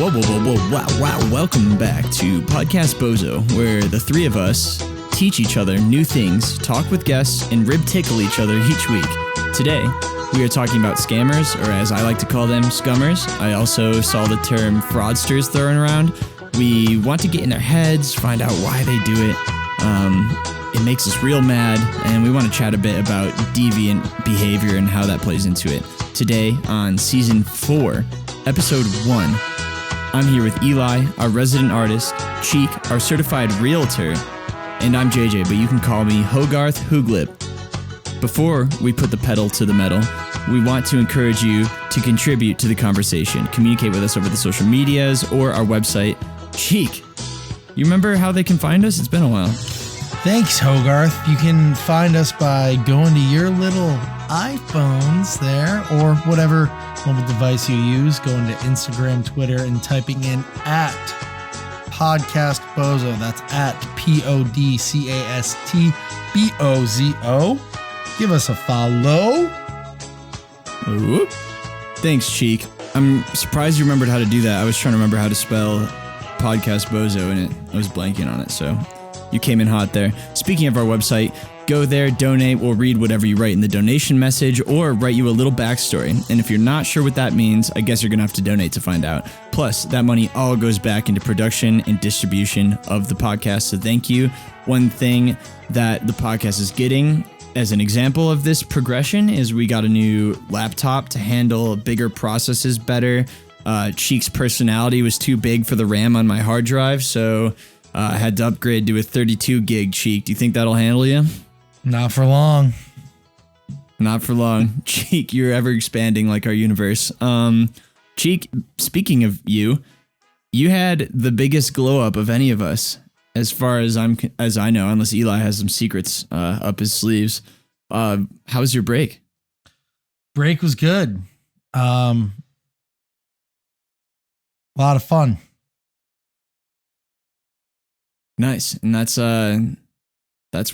Wow. Welcome back to Podcast Bozo, where the three of us teach each other new things, talk with guests, and rib tickle each other each week. Today, we are talking about scammers, or as I like to call them, scummers. I also saw the term fraudsters thrown around. We want to get in their heads, find out why they do it. It makes us real mad, and we want to chat a bit about deviant behavior and how that plays into it. Today, on Season 4, Episode 1, I'm here with Eli, our resident artist, Cheek, our certified realtor, and I'm JJ, but you can call me Hogarth Hooglip. Before we put the pedal to the metal, we want to encourage you to contribute to the conversation. Communicate with us over the social medias or our website. Cheek, you remember how they can find us? It's been a while. Thanks, Hogarth. You can find us by going to your little iPhones there, or whatever mobile device you use, going to Instagram, Twitter, and typing in at Podcast Bozo. That's at PODCASTBOZO. Give us a follow. Whoop. Thanks, Cheek. I'm surprised you remembered how to do that. I was trying to remember how to spell Podcast Bozo, and I was blanking on it, so you came in hot there. Speaking of our website, go there, donate. We'll read whatever you write in the donation message or write you a little backstory. And if you're not sure what that means, I guess you're going to have to donate to find out. Plus, that money all goes back into production and distribution of the podcast. So thank you. One thing that the podcast is getting as an example of this progression is we got a new laptop to handle bigger processes better. Cheek's personality was too big for the RAM on my hard drive, so I had to upgrade to a 32 gig. Cheek. Do you think that'll handle you? Not for long. Not for long. Cheek, you're ever expanding like our universe. Cheek, speaking of you had the biggest glow up of any of us, as far as I know, unless Eli has some secrets up his sleeves. How was your break? Break was good. A lot of fun. Nice. And that's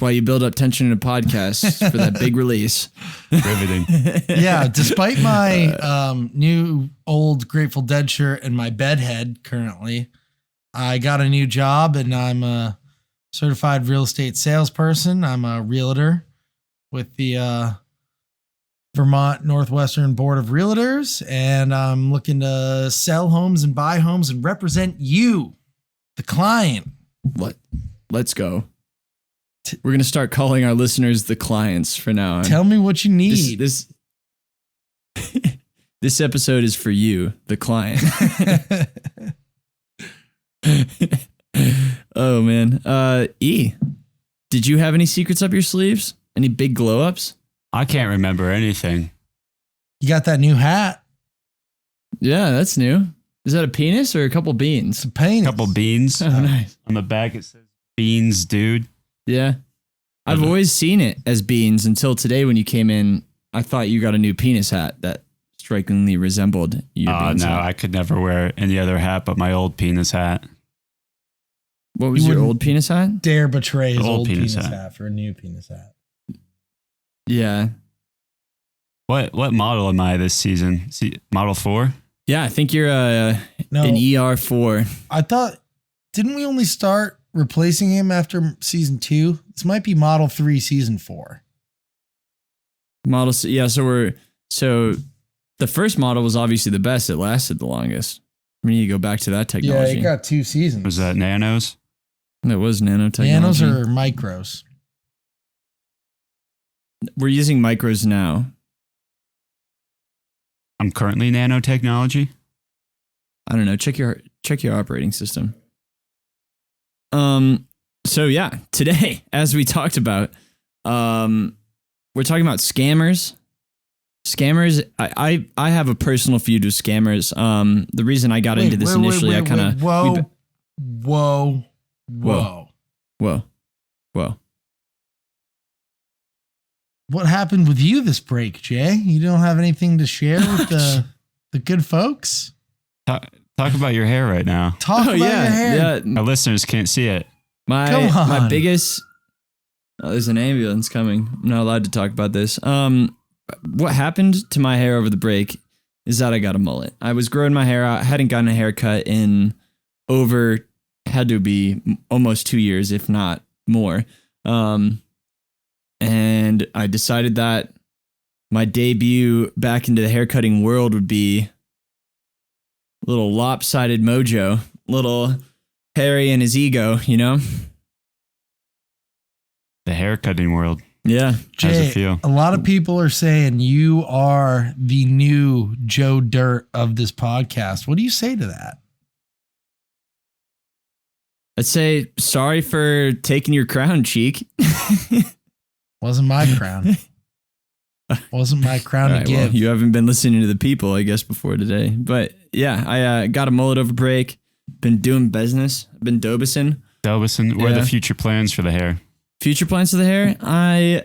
why you build up tension in a podcast for that big release. Riveting. Yeah, despite my new old Grateful Dead shirt and my bedhead currently, I got a new job and I'm a certified real estate salesperson. I'm a realtor with the Vermont Northwestern Board of Realtors, and I'm looking to sell homes and buy homes and represent you, the client. What? Let's go. We're going to start calling our listeners the clients for now on. Tell me what you need. This episode is for you, the client. Oh, man. E, did you have any secrets up your sleeves? Any big glow ups? I can't remember anything. You got that new hat? Yeah, that's new. Is that a penis or a couple beans? It's a penis. A couple beans. Oh, nice. On the back it says beans, dude. Yeah. I've always seen it as beans until today when you came in. I thought you got a new penis hat that strikingly resembled your beans hat. I could never wear any other hat but my old penis hat. What was your old penis hat? Dare betray his old penis hat. hat for a new penis hat. Yeah. What model am I this season? Model 4? Yeah, I think you're an ER4. I thought, didn't we only start replacing him after season 2? This might be Model 3 season 4. Yeah, so the first model was obviously the best. It lasted the longest. We need to go back to that technology. Yeah, it got 2 seasons. Was that nanos? It was nanotechnology. Nanos or micros? We're using micros now. I'm currently nanotechnology. I don't know. Check your operating system. So yeah, today, as we talked about, we're talking about scammers. Scammers. I have a personal feud with scammers. The reason I got into this initially, I kind of Whoa. What happened with you this break, Jay? You don't have anything to share with the good folks? Talk about your hair right now. Talk about your hair. Yeah. Our listeners can't see it. My biggest... Oh, there's an ambulance coming. I'm not allowed to talk about this. What happened to my hair over the break is that I got a mullet. I was growing my hair out. I hadn't gotten a haircut in had to be almost 2 years, if not more. And I decided that my debut back into the haircutting world would be a little lopsided mojo, little Harry and his ego, you know? The haircutting world. Yeah. How's Jay, it feel? a lot of people are saying you are the new Joe Dirt of this podcast. What do you say to that? I'd say sorry for taking your crown, Cheek. Wasn't my crown. Wasn't my crown to give. Well, you haven't been listening to the people, I guess, before today. But yeah, I got a mullet over break. Been doing business. I've been dobusing. What are the future plans for the hair? Future plans for the hair? I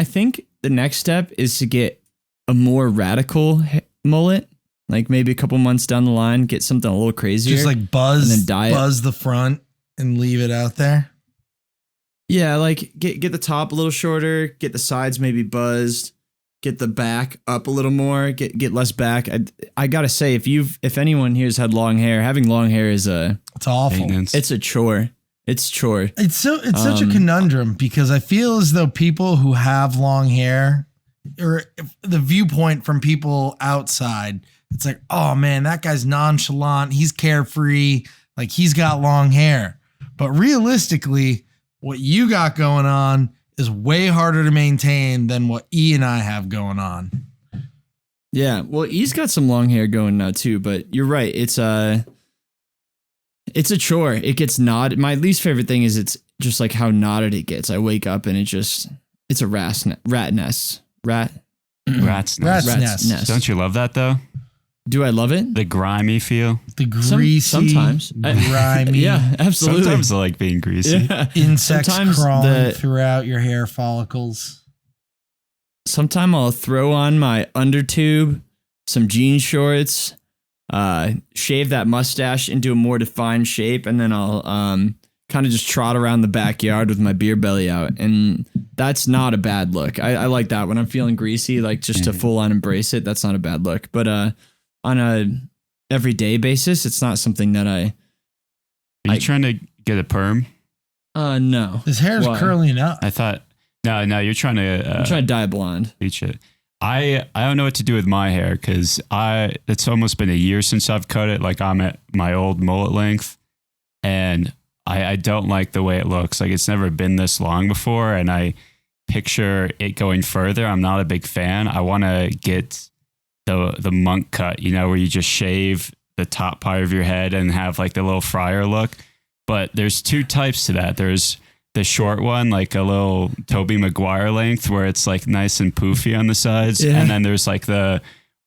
think the next step is to get a more radical mullet. Like maybe a couple months down the line, get something a little crazier. Just like buzz, and then dye it. buzz the front and leave it out there. Yeah, like get the top a little shorter, get the sides maybe buzzed, get the back up a little more, get less back. I gotta say, if anyone here's had long hair, having long hair is it's awful. It's a chore. It's chore. It's such a conundrum because I feel as though people who have long hair, or the viewpoint from people outside, it's like, oh man, that guy's nonchalant. He's carefree. Like he's got long hair. But realistically, what you got going on is way harder to maintain than what E and I have going on. Yeah, well, E's got some long hair going now too, but you're right. It's a chore. It gets knotted. My least favorite thing is it's just like how knotted it gets. I wake up and it's a rat's nest. Rat's nest. Don't you love that though? Do I love it? The grimy feel. The greasy, sometimes grimy. Yeah, absolutely. Sometimes I like being greasy. Yeah. Insects Sometimes crawling throughout your hair follicles. Sometime I'll throw on my undertube, some jean shorts, shave that mustache into a more defined shape, and then I'll kind of just trot around the backyard with my beer belly out. And that's not a bad look. I like that when I'm feeling greasy, like just to full on embrace it. That's not a bad look. But on a everyday basis, it's not something that Are you trying to get a perm? No. His hair's curling up. I thought, no, you're trying to... I'm trying to dye blonde. Bleach it. I don't know what to do with my hair because it's almost been a year since I've cut it. Like I'm at my old mullet length and I don't like the way it looks. Like it's never been this long before and I picture it going further. I'm not a big fan. I want to get the monk cut, you know, where you just shave the top part of your head and have like the little friar look. But there's two types to that. There's the short one, like a little Tobey Maguire length where it's like nice and poofy on the sides. Yeah. And then there's like the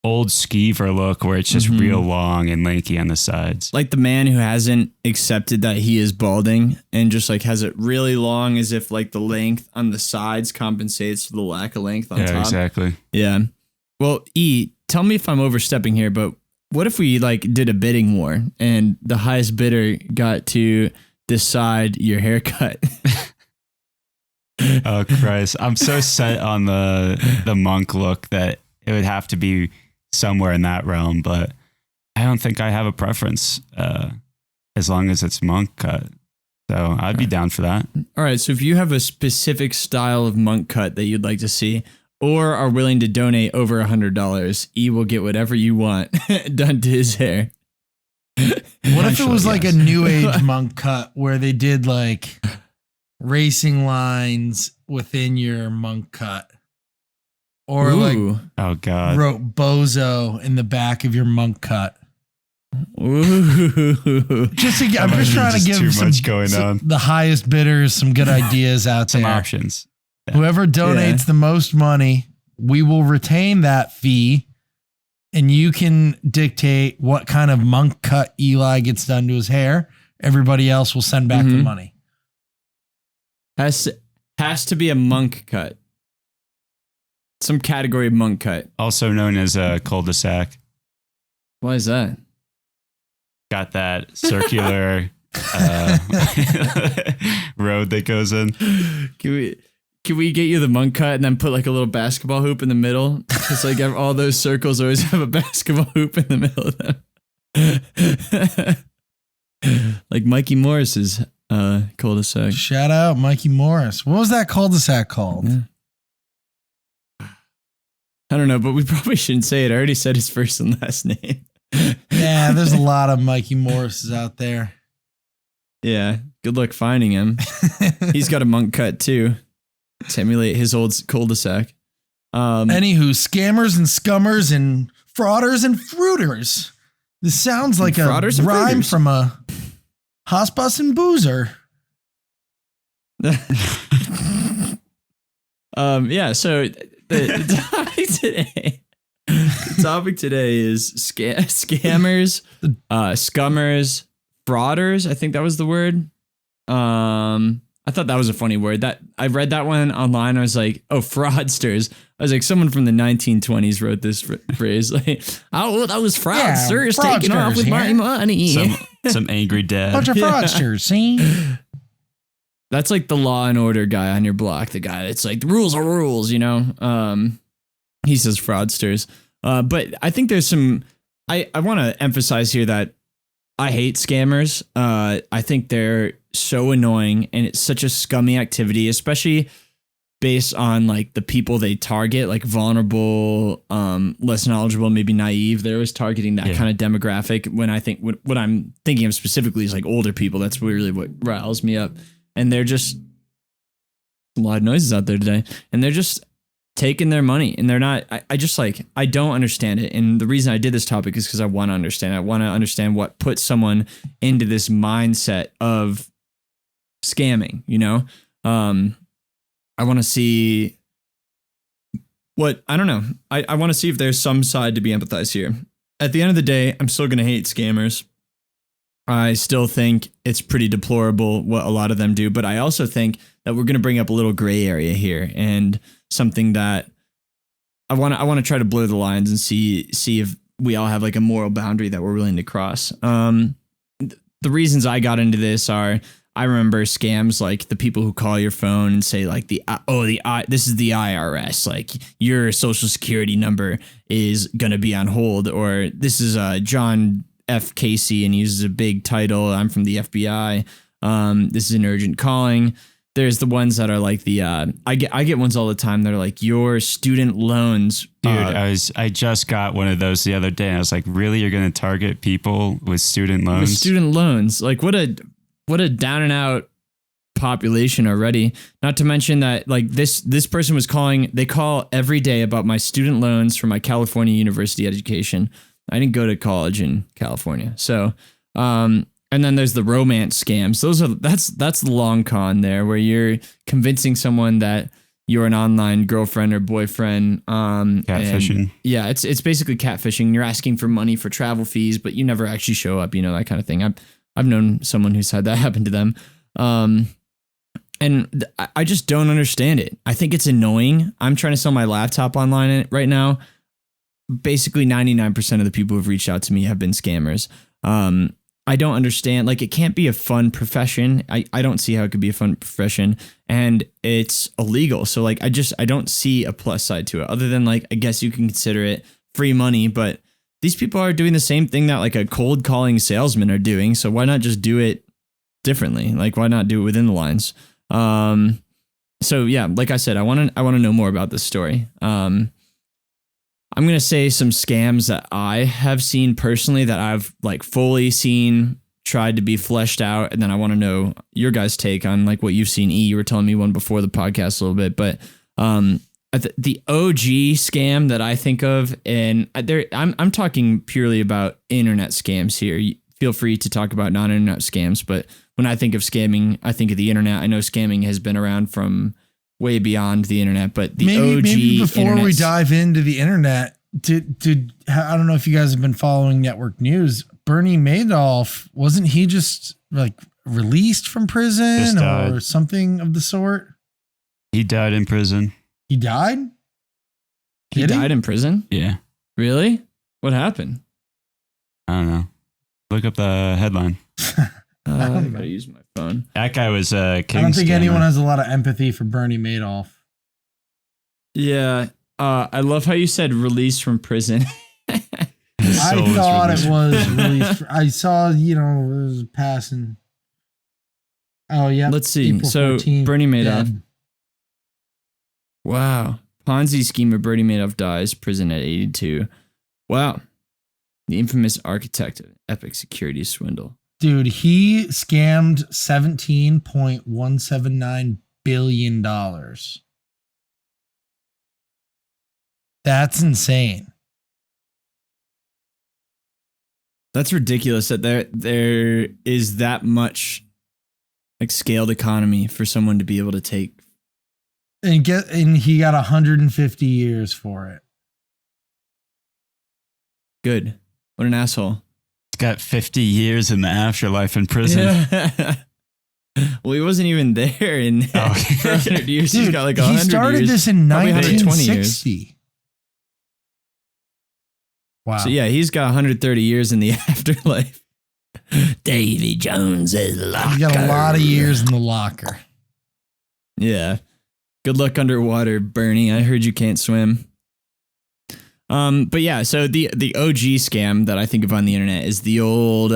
old skeever look where it's just real long and lanky on the sides. Like the man who hasn't accepted that he is balding and just like has it really long as if like the length on the sides compensates for the lack of length on top. Yeah, exactly. Yeah. Well, E, tell me if I'm overstepping here, but what if we like did a bidding war and the highest bidder got to decide your haircut? Oh Christ. I'm so set on the monk look that it would have to be somewhere in that realm, but I don't think I have a preference as long as it's monk cut. So I'd be down for that. All right. So if you have a specific style of monk cut that you'd like to see or are willing to donate over $100, E will get whatever you want done to his hair. What if it was like a new age monk cut where they did like racing lines within your monk cut? Or like, oh God, wrote Bozo in the back of your monk cut. Ooh. I'm just trying to give too much going on. The highest bidders some good ideas out there. Some options. Yeah. Whoever donates the most money, we will retain that fee, and you can dictate what kind of monk cut Eli gets done to his hair. Everybody else will send back the money. Has to be a monk cut. Some category of monk cut. Also known as a cul-de-sac. Why is that? Got that circular road that goes in. Can Can we get you the monk cut and then put like a little basketball hoop in the middle? It's like all those circles always have a basketball hoop in the middle of them. Like Mikey Morris's cul-de-sac. Shout out Mikey Morris. What was that cul-de-sac called? Yeah. I don't know, but we probably shouldn't say it. I already said his first and last name. Yeah, there's a lot of Mikey Morrises out there. Yeah, good luck finding him. He's got a monk cut too, to emulate his old cul-de-sac. Anywho, scammers and scummers and frauders and fruiters. This sounds like a rhyme from a Hossbus and Boozer. Yeah, so the topic today is scammers, scummers, frauders. I think that was the word. I thought that was a funny word. That I read that one online. I was like, oh, fraudsters. I was like, someone from the 1920s wrote this phrase. Like, oh, that was fraudsters taking off with my money. Some angry dad. Bunch of fraudsters, see? That's like the Law and Order guy on your block. The guy that's like, the rules are rules, you know? He says fraudsters. But I think there's some, I want to emphasize here that I hate scammers. I think they're so annoying and it's such a scummy activity, especially based on like the people they target, like vulnerable, less knowledgeable, maybe naive. They're always targeting that kind of demographic. When I think what I'm thinking of specifically is like older people. That's really what riles me up. And they're just a lot of noises out there today. And they're just taking their money and they're not, I don't understand it. And the reason I did this topic is because I want to understand. I want to understand what puts someone into this mindset of scamming, you know? I want to see what, I don't know. I want to see if there's some side to be empathized here. At the end of the day, I'm still going to hate scammers. I still think it's pretty deplorable what a lot of them do, but I also think that we're going to bring up a little gray area here and something that I want to try to blur the lines and see if we all have like a moral boundary that we're willing to cross. The reasons I got into this are I remember scams like the people who call your phone and say like this is the IRS, like your social security number is going to be on hold, or this is John F. Casey and he uses a big title. I'm from the FBI. This is an urgent calling. There's the ones that are like the I get ones all the time. They're like your student loans. Dude, I just got one of those the other day. And I was like, really, you're going to target people with student loans? With student loans, like what a down and out population already. Not to mention that like this person was calling. They call every day about my student loans for my California university education. I didn't go to college in California. So, and then there's the romance scams. That's the long con there where you're convincing someone that you're an online girlfriend or boyfriend. Catfishing. Yeah. It's basically catfishing. You're asking for money for travel fees, but you never actually show up, you know, that kind of thing. I've known someone who's had that happen to them. And I just don't understand it. I think it's annoying. I'm trying to sell my laptop online right now. Basically 99% of the people who've reached out to me have been scammers. I don't understand. Like, it can't be a fun profession. I don't see how it could be a fun profession, and it's illegal. So like, I don't see a plus side to it other than like, I guess you can consider it free money, but these people are doing the same thing that like a cold calling salesman are doing. So why not just do it differently? Like, why not do it within the lines? So yeah, like I said, I want to know more about this story. I'm going to say some scams that I have seen personally that I've like fully seen, tried to be fleshed out. And then I want to know your guys' take on like what you've seen. You were telling me one before the podcast a little bit, but the OG scam that I think of, and I'm talking purely about internet scams here. Feel free to talk about non-internet scams, but when I think of scamming, I think of the internet. I know scamming has been around from way beyond the internet, but the OG maybe before we dive into the internet, I don't know if you guys have been following network news. Bernie Madoff, wasn't he just like released from prison or something of the sort? He died in prison. He died? He died in prison? Yeah. Really? What happened? I don't know. Look up the headline. I gotta use my phone. That guy was king. I don't think anyone has a lot of empathy for Bernie Madoff. Yeah. I love how you said released from prison. I thought it was released. I saw, it was passing. Oh, yeah. Let's see. April So 14th, Bernie Madoff. dead. Wow. Ponzi schemer Bernie Madoff dies, prison at 82. Wow. The infamous architect of epic security swindle. Dude, he scammed $17.179 billion. That's insane. That's ridiculous that there is that much like scaled economy for someone to be able to take. And he got 150 years for it. Good. What an asshole. He's got 50 years in the afterlife in prison. Yeah. Well, he wasn't even there in for 100 years. Dude, he's got like 100 he started years. this in Probably 1960. Wow. So yeah, he's got 130 years in the afterlife. Davy Jones's locker. He's got a lot of years in the locker. Yeah. Good luck underwater, Bernie. I heard you can't swim. But yeah, so the OG scam that I think of on the internet is the old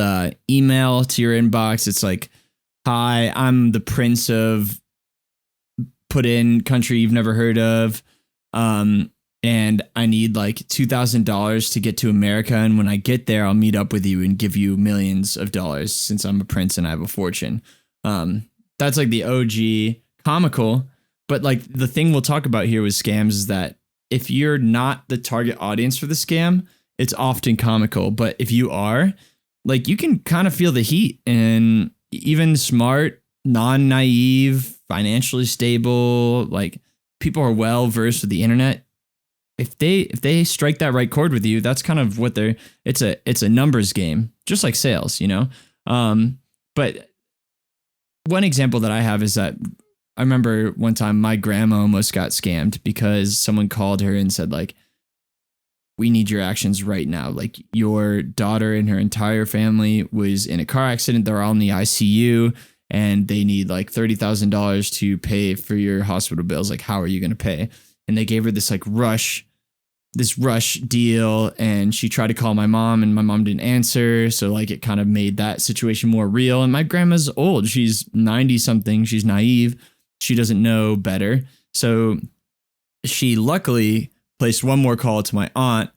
email to your inbox. It's like, hi, I'm the prince of put in country you've never heard of. And I need like $2,000 to get to America. And when I get there, I'll meet up with you and give you millions of dollars since I'm a prince and I have a fortune. That's like the OG comical. But like the thing we'll talk about here with scams is that if you're not the target audience for the scam, it's often comical. But if you are, like, you can kind of feel the heat. And even smart, non-naive, financially stable, like people are well versed with the internet. If they strike that right chord with you, that's kind of what it's a numbers game, just like sales, But one example that I have is that I remember one time my grandma almost got scammed because someone called her and said, like, we need your actions right now. Like, your daughter and her entire family was in a car accident. They're all in the ICU and they need like $30,000 to pay for your hospital bills. Like, how are you going to pay? And they gave her this like rush deal. And she tried to call my mom and my mom didn't answer. So like it kind of made that situation more real. And my grandma's old. She's 90 something. She's naive. She doesn't know better. So she luckily placed one more call to my aunt,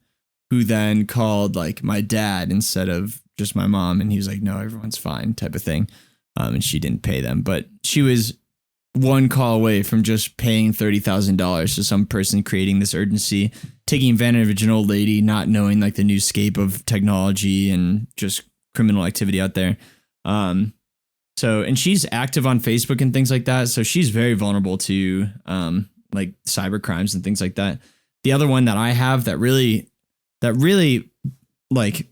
who then called like my dad instead of just my mom. And he was like, no, everyone's fine, type of thing. And she didn't pay them, but she was one call away from just paying $30,000 to some person creating this urgency, taking advantage of an old lady, not knowing like the new scape of technology and just criminal activity out there. So, and she's active on Facebook and things like that. So she's very vulnerable to like cyber crimes and things like that. The other one that I have that really like,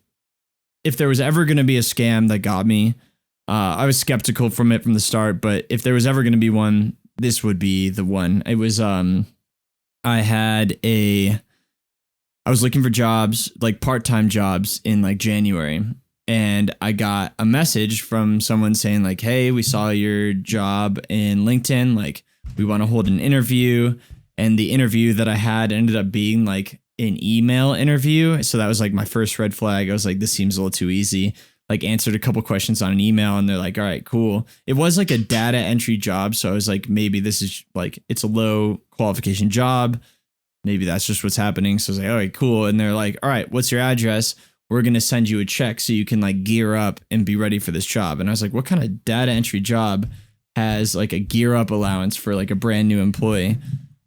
if there was ever going to be a scam that got me, I was skeptical from it from the start, but if there was ever going to be one, this would be the one. It was, I was looking for jobs, like part-time jobs in like January. And I got a message from someone saying like, hey, we saw your job in LinkedIn. Like, we want to hold an interview. And the interview that I had ended up being like an email interview. So that was like my first red flag. I was like, this seems a little too easy. Like, answered a couple questions on an email and they're like, all right, cool. It was like a data entry job. So I was like, maybe this is like, it's a low qualification job. Maybe that's just what's happening. So I was like, all right, cool. And they're like, all right, what's your address? We're going to send you a check so you can like gear up and be ready for this job. And I was like, what kind of data entry job has like a gear up allowance for like a brand new employee?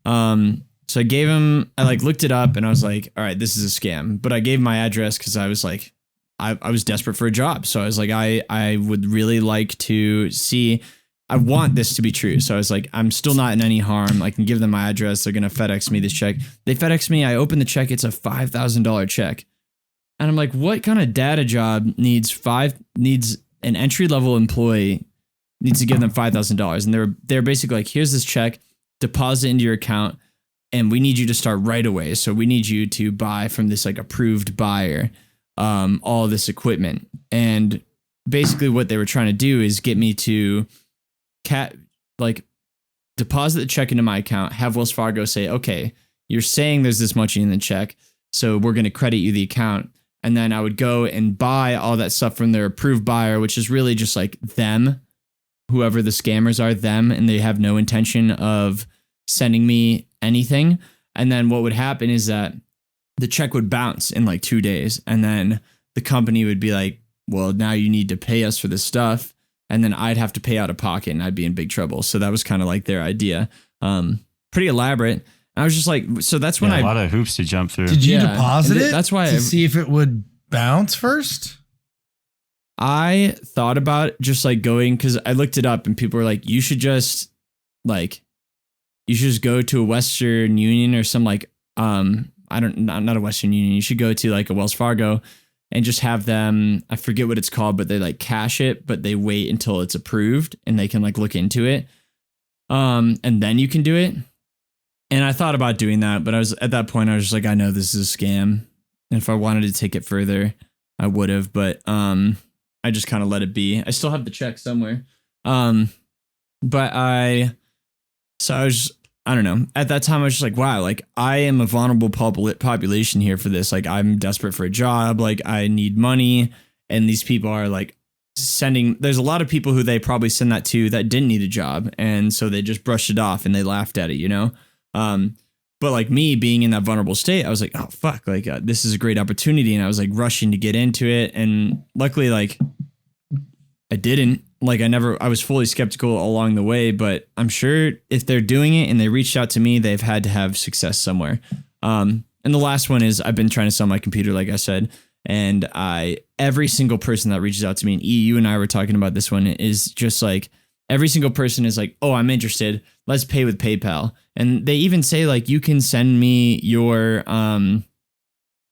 So I like looked it up and I was like, all right, this is a scam. But I gave my address because I was like, I was desperate for a job. So I was like, I would really like to see, I want this to be true. So I was like, I'm still not in any harm. I can give them my address. They're going to FedEx me this check. They FedEx me. I open the check. It's a $5,000 check. And I'm like, what kind of data job needs an entry level employee needs to give them $5,000? And they're basically like, here's this check, deposit into your account. And we need you to start right away. So we need you to buy from this like approved buyer all this equipment. And basically what they were trying to do is get me to deposit the check into my account, have Wells Fargo say, okay, you're saying there's this much in the check, so we're going to credit you the account. And then I would go and buy all that stuff from their approved buyer, which is really just like them, whoever the scammers are, them, and they have no intention of sending me anything. And then what would happen is that the check would bounce in like 2 days. And then the company would be like, well, now you need to pay us for this stuff. And then I'd have to pay out of pocket and I'd be in big trouble. So that was kind of like their idea. Pretty elaborate. I was just like, so that's when a lot of hoops to jump through. Did you deposit it? That's why to see if it would bounce first? I thought about just like going, because I looked it up and people were like, you should just go to a Western Union or some like, not a Western Union. You should go to like a Wells Fargo and just have them, I forget what it's called, but they like cash it, but they wait until it's approved and they can like look into it. And then you can do it. And I thought about doing that, but I was at that point, I was just like, I know this is a scam. And if I wanted to take it further, I would have, but I just kind of let it be. I still have the check somewhere. I don't know. At that time, I was just like, wow, like I am a vulnerable population here for this. Like I'm desperate for a job. Like I need money. And these people are like there's a lot of people who they probably send that to that didn't need a job. And so they just brushed it off and they laughed at it, you know? But like me being in that vulnerable state, I was like, oh, fuck, like this is a great opportunity. And I was like rushing to get into it. And luckily, like I didn't. Like I was fully skeptical along the way, but I'm sure if they're doing it and they reached out to me, they've had to have success somewhere. And the last one is I've been trying to sell my computer, like I said, and every single person that reaches out to me, and you and I were talking about this one, is just like every single person is like, oh, I'm interested. Let's pay with PayPal. And they even say like, you can send me your, they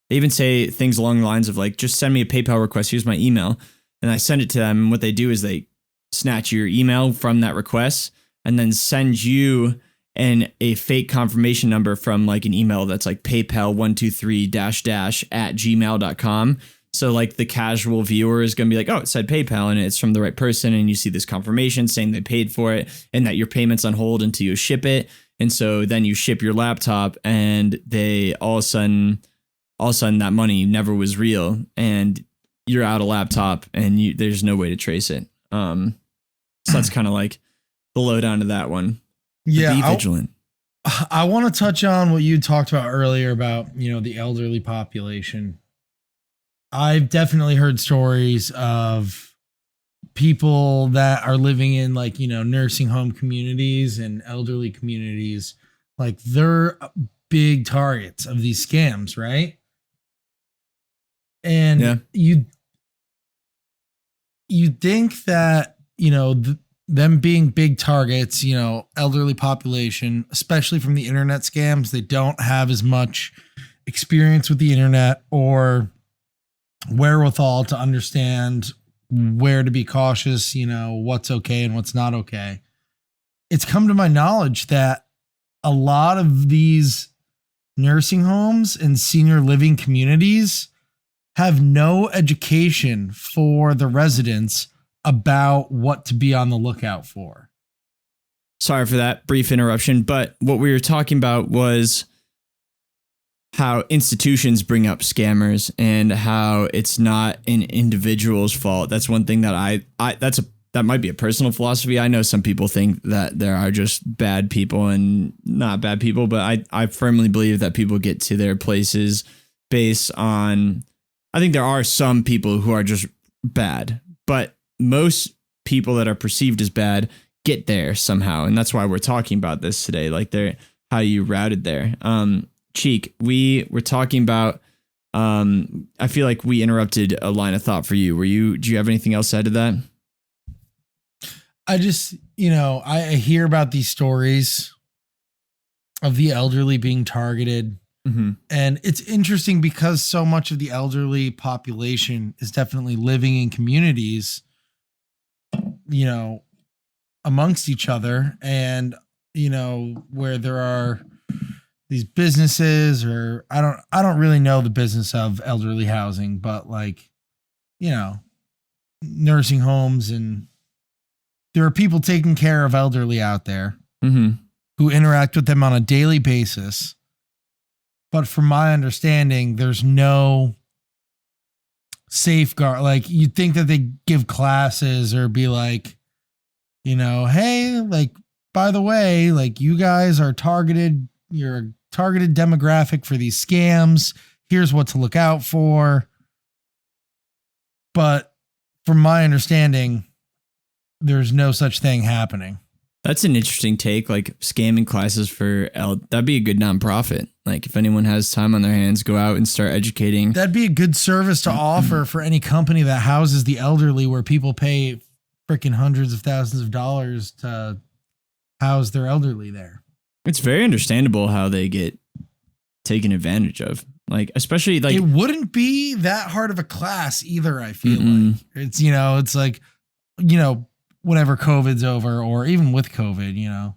even say things along the lines of like, just send me a PayPal request. Here's my email. And I send it to them. And what they do is they snatch your email from that request and then send you a fake confirmation number from like an email that's like PayPal123 -- So like the casual viewer is going to be like, oh, it said PayPal and it's from the right person. And you see this confirmation saying they paid for it and that your payment's on hold until you ship it. And so then you ship your laptop and they all of a sudden that money never was real and you're out a laptop and there's no way to trace it. So that's kind of like the lowdown to that one. Yeah. Be vigilant. I want to touch on what you talked about earlier about, the elderly population. I've definitely heard stories of people that are living in like, nursing home communities and elderly communities. Like they're big targets of these scams, right? And you think that, them being big targets, elderly population, especially from the internet scams, they don't have as much experience with the internet or wherewithal to understand where to be cautious, what's okay and what's not okay. It's come to my knowledge that a lot of these nursing homes and senior living communities have no education for the residents about what to be on the lookout for. Sorry for that brief interruption, but what we were talking about was how institutions bring up scammers and how it's not an individual's fault. That's one thing that that might be a personal philosophy. I know some people think that there are just bad people and not bad people, but I firmly believe that people get to their places based on, I think there are some people who are just bad, but most people that are perceived as bad get there somehow. And that's why we're talking about this today. Like how you routed there. Cheek, we were talking about, I feel like we interrupted a line of thought for you. Do you have anything else to add to that? I just, I hear about these stories of the elderly being targeted. Mm-hmm. And it's interesting because so much of the elderly population is definitely living in communities, amongst each other and, where there are these businesses or I don't really know the business of elderly housing, but like, nursing homes, and there are people taking care of elderly out there who interact with them on a daily basis. but from my understanding, there's no safeguard. Like, you'd think that they give classes or be like, hey, like, by the way, like, you guys are targeted, you're a targeted demographic for these scams. Here's what to look out for. But from my understanding, there's no such thing happening. That's an interesting take, like scamming classes for that'd be a good nonprofit. Like, if anyone has time on their hands, go out and start educating. That'd be a good service to offer for any company that houses the elderly, where people pay freaking hundreds of thousands of dollars to house their elderly there. It's very understandable how they get taken advantage of. Like, especially like, it wouldn't be that hard of a class either. I feel like it's, it's like, whenever COVID's over, or even with COVID,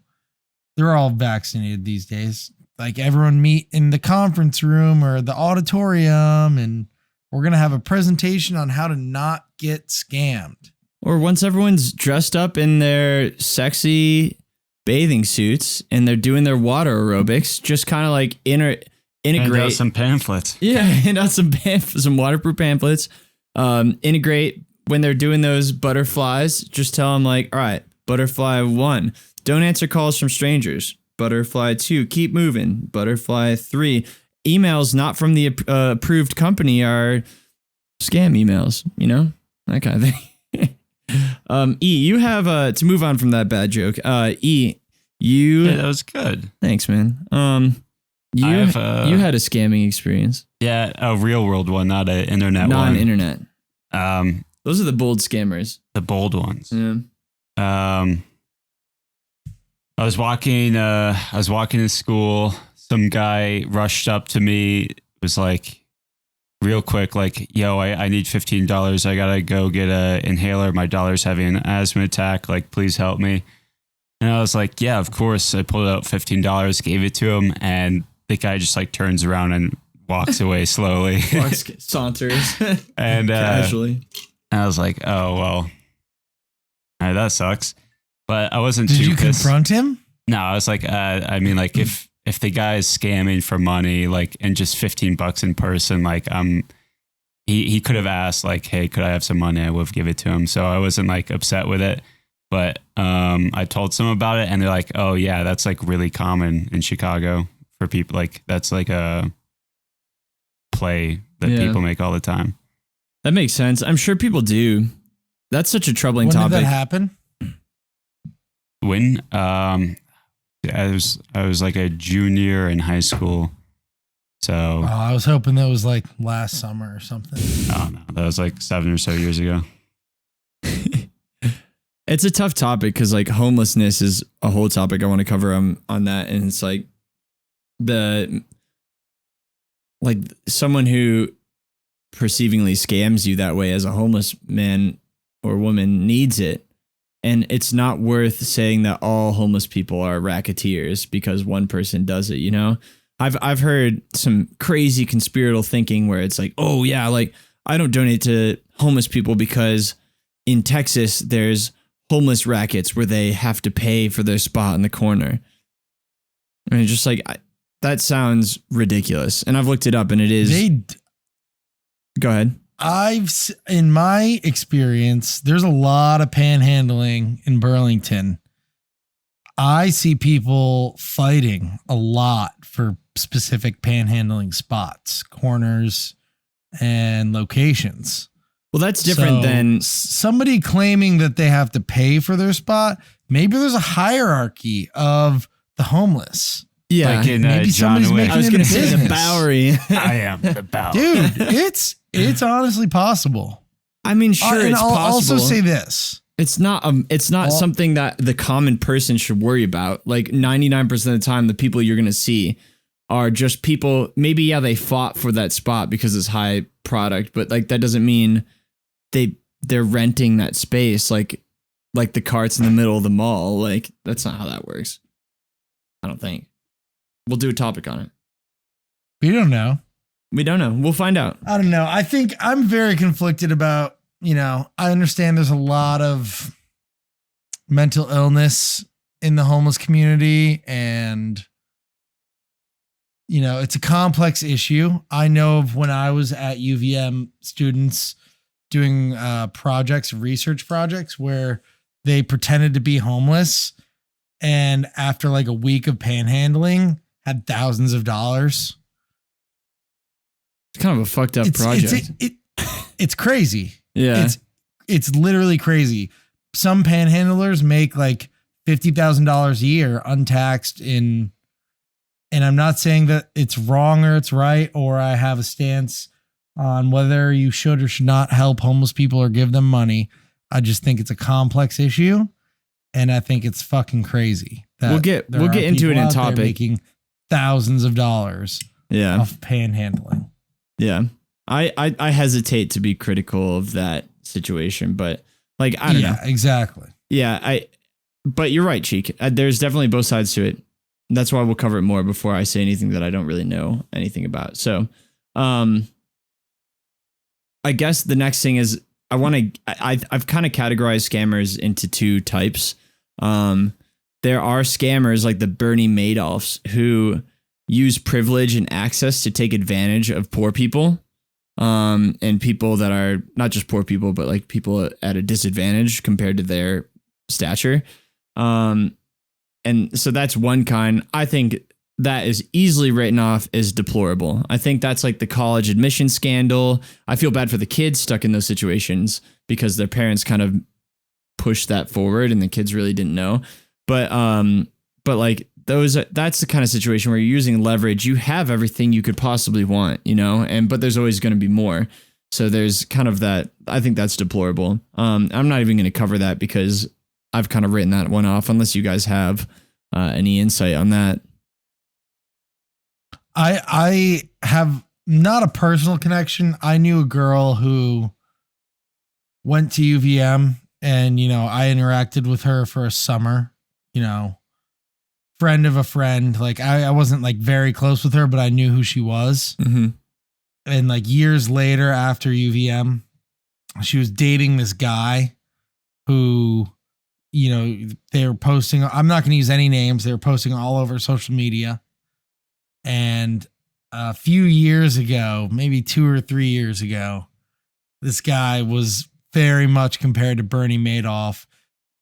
they're all vaccinated these days. Like, everyone meet in the conference room or the auditorium, and we're going to have a presentation on how to not get scammed. Or once everyone's dressed up in their sexy bathing suits and they're doing their water aerobics, just kind of like integrate some pamphlets. Yeah, hand out some waterproof pamphlets. Integrate when they're doing those butterflies. Just tell them, like, all right, butterfly 1, don't answer calls from strangers. Butterfly 2, keep moving. Butterfly 3, emails not from the approved company are scam emails. That kind of thing. E, you have to move on from that bad joke. E, yeah, that was good. Thanks, man. You had a scamming experience. Yeah, a real world one, not an internet one. Non-internet. Those are the bold scammers. The bold ones. Yeah. I was walking to school. Some guy rushed up to me, was like, real quick, like, yo, I need $15. I gotta go get a inhaler. My daughter's having an asthma attack. Like, please help me. And I was like, yeah, of course. I pulled out $15, gave it to him, and the guy just like turns around and walks away slowly. Saunters. And casually. And I was like, oh, well, all right, that sucks. But I wasn't too Did you pissed. confront him? No, I was like, I mean, like, if the guy is scamming for money, like, and just $15 in person, like, he could have asked, like, hey, could I have some money? I would have given it to him. So I wasn't like upset with it. But I told some about it, and they're like, oh yeah, that's like really common in Chicago for people. Like, that's like a play that people make all the time. That makes sense. I'm sure people do. That's such a troubling topic. When did that happen? When I was like a junior in high school. So I was hoping that was like last summer or something. Oh no, that was like 7 or so years ago. It's a tough topic because like homelessness is a whole topic I want to cover on that, and it's like someone who perceivingly scams you that way as a homeless man or woman needs it. And it's not worth saying that all homeless people are racketeers because one person does it, I've heard some crazy conspiratorial thinking where it's like, oh yeah, like I don't donate to homeless people because in Texas there's homeless rackets where they have to pay for their spot in the corner. I mean, just like that sounds ridiculous. And I've looked it up and it is. Go ahead. In my experience, there's a lot of panhandling in Burlington. I see people fighting a lot for specific panhandling spots, corners, and locations. Well, that's different than somebody claiming that they have to pay for their spot. Maybe there's a hierarchy of the homeless. Yeah, like in maybe somebody's making I was going to say the business. Bowery. I am the Bowery. Dude, it's honestly possible. I mean, sure, and it's I'll possible. also say this. It's not something that the common person should worry about. Like 99% of the time, the people you're going to see are just people. Maybe, yeah, they fought for that spot because it's high product, but like that doesn't mean they're renting that space like the carts in the middle of the mall. Like that's not how that works. I don't think. We'll do a topic on it. We don't know. We don't know. We'll find out. I don't know. I think I'm very conflicted about, I understand there's a lot of mental illness in the homeless community, and it's a complex issue. I know of when I was at UVM, students doing research projects where they pretended to be homeless, and after like a week of panhandling had thousands of dollars. It's kind of a fucked up project. It's crazy. Yeah. It's literally crazy. Some panhandlers make like $50,000 a year untaxed and I'm not saying that it's wrong or it's right, or I have a stance on whether you should or should not help homeless people or give them money. I just think it's a complex issue, and I think it's fucking crazy. We'll get into it in topic. Making thousands of dollars off panhandling. Yeah. I hesitate to be critical of that situation, but like, I don't know. Yeah, exactly. Yeah. But you're right, Cheek. There's definitely both sides to it. That's why we'll cover it more before I say anything that I don't really know anything about. So, I guess the next thing is I've kind of categorized scammers into two types. There are scammers like the Bernie Madoffs who use privilege and access to take advantage of poor people, and people that are not just poor people, but like people at a disadvantage compared to their stature. And so that's one kind. I think that is easily written off as deplorable. I think that's like the college admission scandal. I feel bad for the kids stuck in those situations because their parents kind of pushed that forward and the kids really didn't know. But like that's the kind of situation where you're using leverage. You have everything you could possibly want, but there's always going to be more. So there's kind of that. I think that's deplorable. I'm not even going to cover that because I've kind of written that one off, unless you guys have any insight on that. I have not a personal connection. I knew a girl who went to UVM, and, I interacted with her for a summer, friend of a friend. Like I wasn't like very close with her, but I knew who she was. Mm-hmm. And like years later after UVM, she was dating this guy who, they were posting, I'm not going to use any names. They were posting all over social media. And a few years ago, maybe 2 or 3 years ago, this guy was very much compared to Bernie Madoff.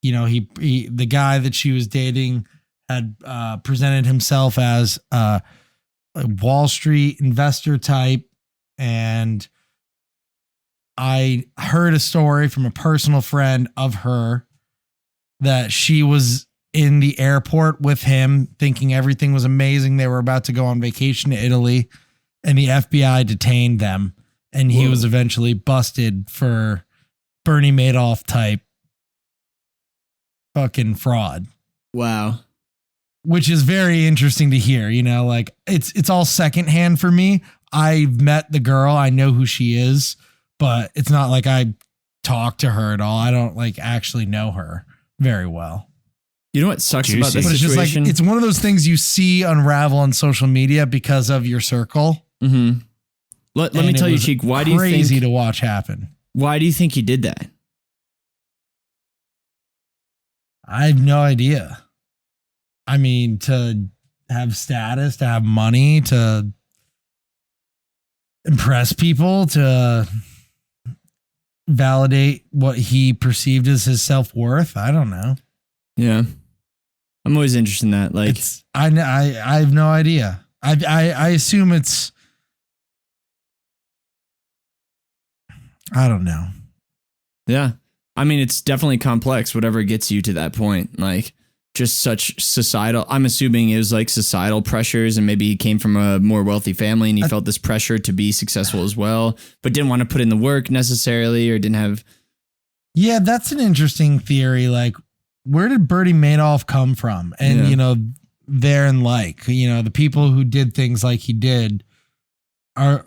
The guy that she was dating had presented himself as a Wall Street investor type. And I heard a story from a personal friend of her that she was in the airport with him thinking everything was amazing. They were about to go on vacation to Italy, and the FBI detained them, and he was eventually busted for Bernie Madoff type fucking fraud. Wow. Which is very interesting to hear, like it's all secondhand for me. I've met the girl. I know who she is, but it's not like I talk to her at all. I don't like actually know her very well. You know what sucks about this situation? It's just like, it's one of those things you see unravel on social media because of your circle. Mm-hmm. Let me tell you, Cheek, why do you think crazy to watch happen? Why do you think he did that? I have no idea. I mean, to have status, to have money, to impress people, to validate what he perceived as his self-worth. I don't know. Yeah. I'm always interested in that. Like, I have no idea. I assume it's, I don't know. Yeah. I mean, it's definitely complex, whatever gets you to that point. Like, just such societal, I'm assuming it was like societal pressures, and maybe he came from a more wealthy family and he felt this pressure to be successful as well, but didn't want to put in the work necessarily, or didn't have. Yeah, that's an interesting theory. Like, where did Bernie Madoff come from? And, the people who did things like he did,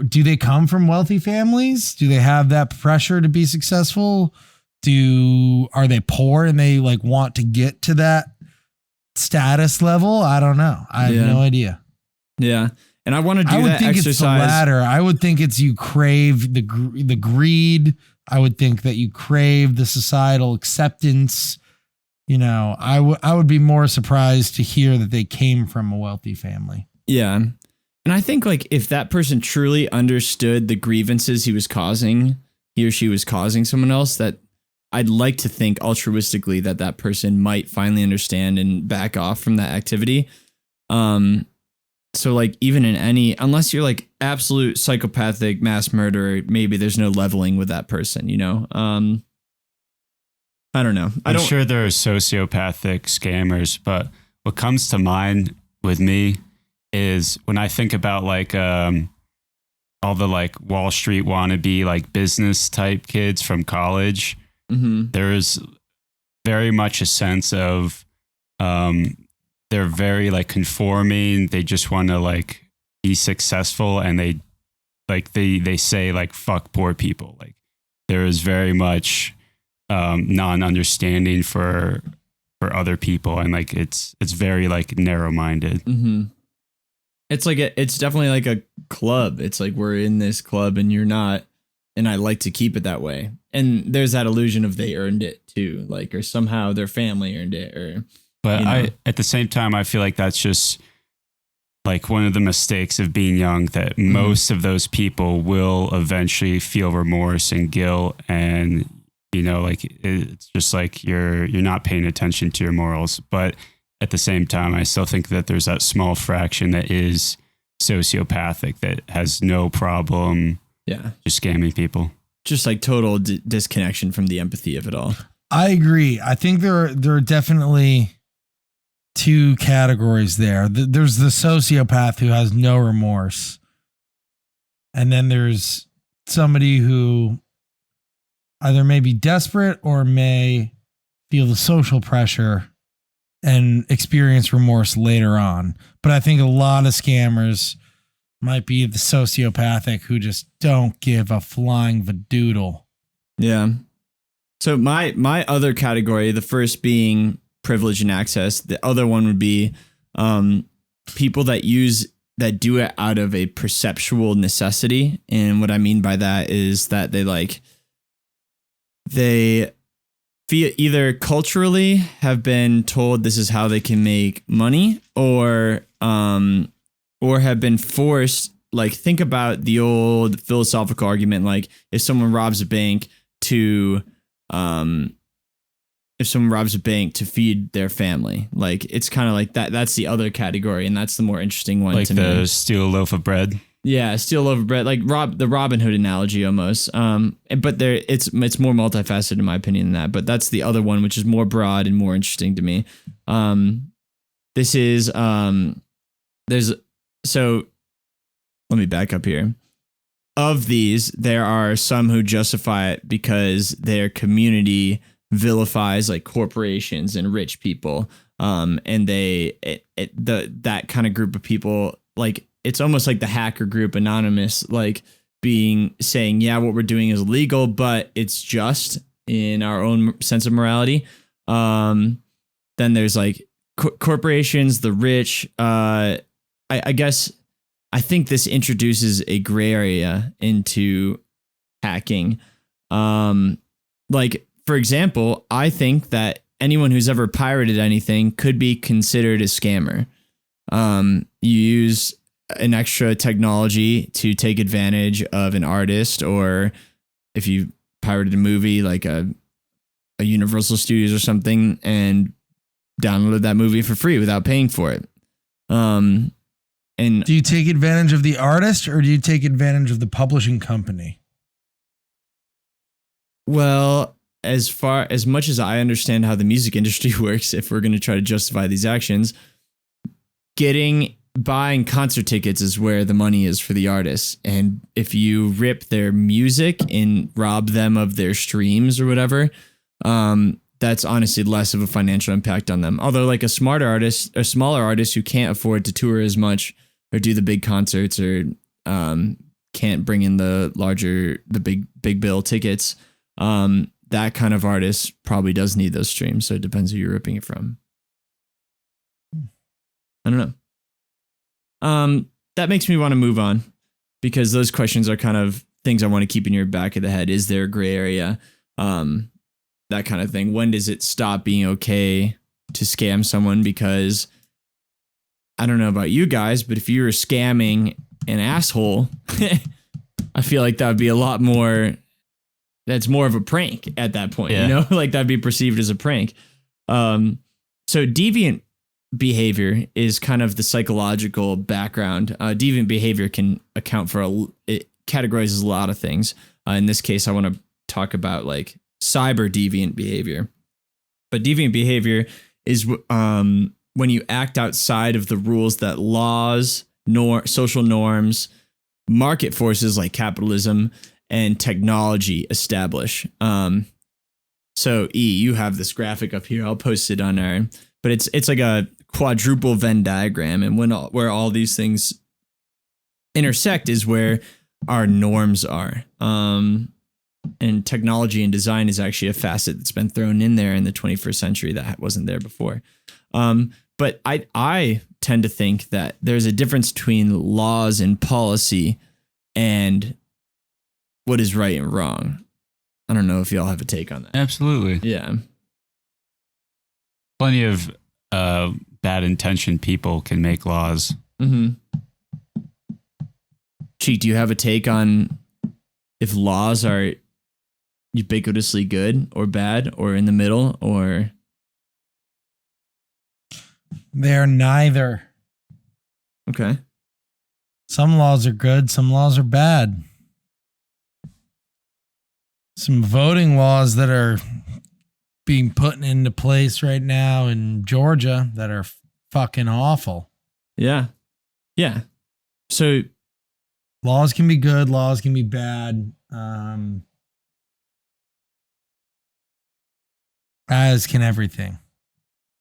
do they come from wealthy families? Do they have that pressure to be successful? Are they poor and they like want to get to that status level? I don't know. I have no idea. Yeah. And I want to do that exercise. It's the latter. I would think it's you crave the greed. I would think that you crave the societal acceptance. I would be more surprised to hear that they came from a wealthy family. Yeah. And I think like if that person truly understood the grievances he or she was causing someone else, that I'd like to think altruistically that person might finally understand and back off from that activity. So like even in unless you're like absolute psychopathic mass murderer, maybe there's no leveling with that person, you know? I don't know. I'm sure there are sociopathic scammers, but what comes to mind with me is when I think about like all the like Wall Street wannabe like business type kids from college, there's very much a sense of they're very like conforming. They just want to like be successful, and they say like fuck poor people. Like there is very much non-understanding for other people, and like it's very like narrow-minded. It's like it's definitely like a club. It's like we're in this club and you're not, and I like to keep it that way. And there's that illusion of they earned it too, like, or somehow their family earned it, or. But at the same time, I feel like that's just like one of the mistakes of being young, that most of those people will eventually feel remorse and guilt, and you know, like it's just like you're not paying attention to your morals. But at the same time, I still think that there's that small fraction that is sociopathic that has no problem just scamming people. Just like total disconnection from the empathy of it all. I agree. I think there are definitely two categories there. There's the sociopath who has no remorse. And then there's somebody who either may be desperate or may feel the social pressure and experience remorse later on. But I think a lot of scammers might be the sociopathic who just don't give a flying vadoodle. Yeah. So my other category, the first being privilege and access, the other one would be people that do it out of a perceptual necessity. And what I mean by that is that they feel either culturally have been told this is how they can make money, or have been forced. Like, think about the old philosophical argument, like if someone robs a bank to feed their family, like it's kind of like that. That's the other category, and that's the more interesting one. Like to the me. steal a loaf of bread. Yeah, steal a loaf of bread, like the Robin Hood analogy almost. But it's more multifaceted in my opinion than that. But that's the other one, which is more broad and more interesting to me. So let me back up here. Of these, there are some who justify it because their community vilifies like corporations and rich people. And that kind of group of people, like it's almost like the hacker group Anonymous, like saying, yeah, what we're doing is illegal, but it's just in our own sense of morality. Then there's like corporations, the rich. I guess I think this introduces a gray area into hacking. Like, for example, I think that anyone who's ever pirated anything could be considered a scammer. You use an extra technology to take advantage of an artist, or if you pirated a movie like a Universal Studios or something and downloaded that movie for free without paying for it. And do you take advantage of the artist, or do you take advantage of the publishing company? Well, as much as I understand how the music industry works, if we're going to try to justify these actions, buying concert tickets is where the money is for the artists. And if you rip their music and rob them of their streams or whatever, that's honestly less of a financial impact on them. Although like a smaller artist who can't afford to tour as much or do the big concerts, or can't bring in the big bill tickets, that kind of artist probably does need those streams. So it depends who you're ripping it from. I don't know. That makes me want to move on, because those questions are kind of things I want to keep in your back of the head. Is there a gray area? That kind of thing. When does it stop being okay to scam someone because I don't know about you guys, but if you were scamming an asshole, I feel like that would be a lot more. That's more of a prank at that point, you know, like that'd be perceived as a prank. So deviant behavior is kind of the psychological background. Deviant behavior can account for it categorizes a lot of things. In this case, I want to talk about like cyber deviant behavior. But deviant behavior is when you act outside of the rules that laws, social norms, market forces like capitalism and technology establish. So E, you have this graphic up here. I'll post it on our, but it's like a quadruple Venn diagram, and where all these things intersect is where our norms are. And technology and design is actually a facet that's been thrown in there in the 21st century that wasn't there before. But I tend to think that there's a difference between laws and policy and what is right and wrong. I don't know if y'all have a take on that. Absolutely. Yeah. Plenty of bad intentioned people can make laws. Mm-hmm. Cheek, do you have a take on if laws are ubiquitously good or bad or in the middle, or? They're neither. Okay. Some laws are good, some laws are bad. Some voting laws that are being put into place right now in Georgia that are fucking awful. Yeah. Yeah. So laws can be good, laws can be bad. As can everything.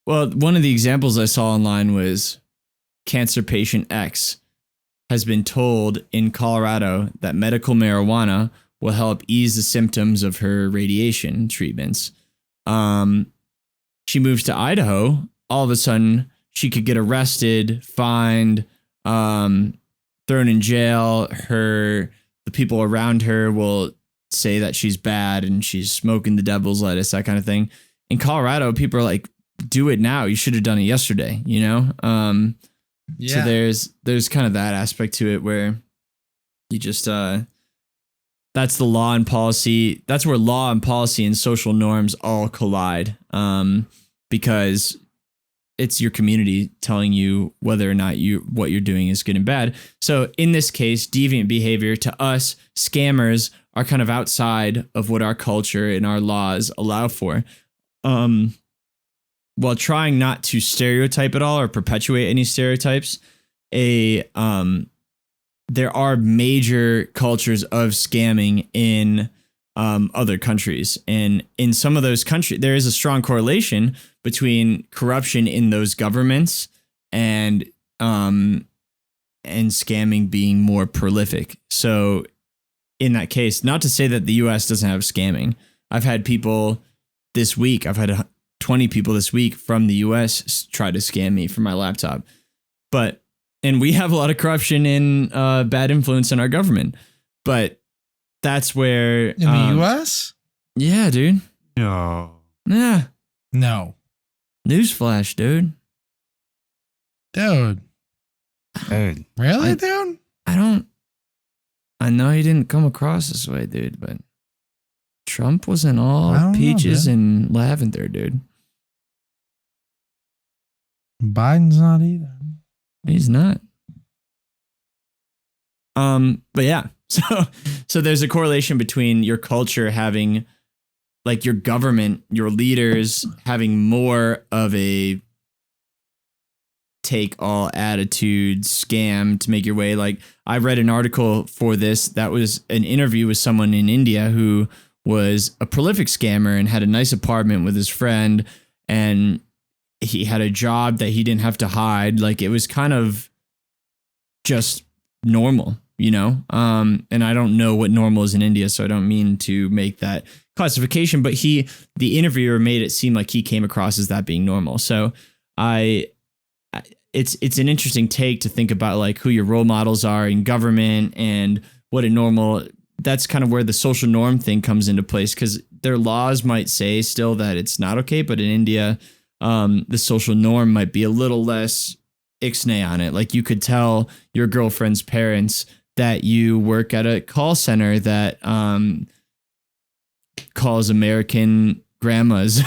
Well, one of the examples I saw online was cancer patient X has been told in Colorado that medical marijuana will help ease the symptoms of her radiation treatments. She moves to Idaho. All of a sudden, she could get arrested, fined, thrown in jail. The people around her will say that she's bad and she's smoking the devil's lettuce, that kind of thing. In Colorado, people are like, do it now. You should have done it yesterday, you know? So there's kind of that aspect to it where you just, that's the law and policy. That's where law and policy and social norms all collide. Because it's your community telling you whether or not what you're doing is good and bad. So in this case, deviant behavior to us, scammers are kind of outside of what our culture and our laws allow for. While trying not to stereotype at all or perpetuate any stereotypes, there are major cultures of scamming in other countries. And in some of those countries, there is a strong correlation between corruption in those governments and scamming being more prolific. So in that case, not to say that the US doesn't have scamming. I've had people this week, I've had 20 people this week from the US try to scam me for my laptop. And we have a lot of corruption and bad influence in our government. But that's where... In the US? Yeah, dude. No. Yeah. No. Newsflash, dude. Dude. Really, dude? I know you didn't come across this way, dude, but Trump wasn't all peaches and lavender, dude. Biden's not either. He's not. But yeah, so there's a correlation between your culture having, like, your government, your leaders having more of a take all attitude scam to make your way. Like, I read an article for this that was an interview with someone in India who was a prolific scammer and had a nice apartment with his friend, and he had a job that he didn't have to hide. Like, it was kind of just normal, you know? And I don't know what normal is in India, so I don't mean to make that classification, but the interviewer made it seem like he came across as that being normal. So it's an interesting take to think about, like, who your role models are in government and what a normal, that's kind of where the social norm thing comes into place, because their laws might say still that it's not okay, but in India, the social norm might be a little less ixnay on it. Like you could tell your girlfriend's parents that you work at a call center that calls American grandmas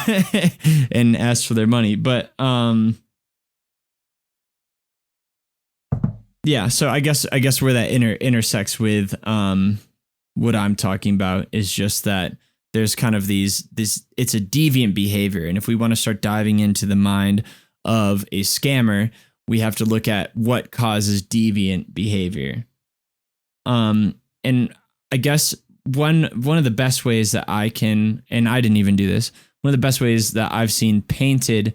and asks for their money. But yeah, so I guess where that intersects with what I'm talking about is just that there's kind of this it's a deviant behavior. And if we want to start diving into the mind of a scammer, we have to look at what causes deviant behavior. And I guess one of the best ways that I can, and I didn't even do this, one of the best ways that I've seen painting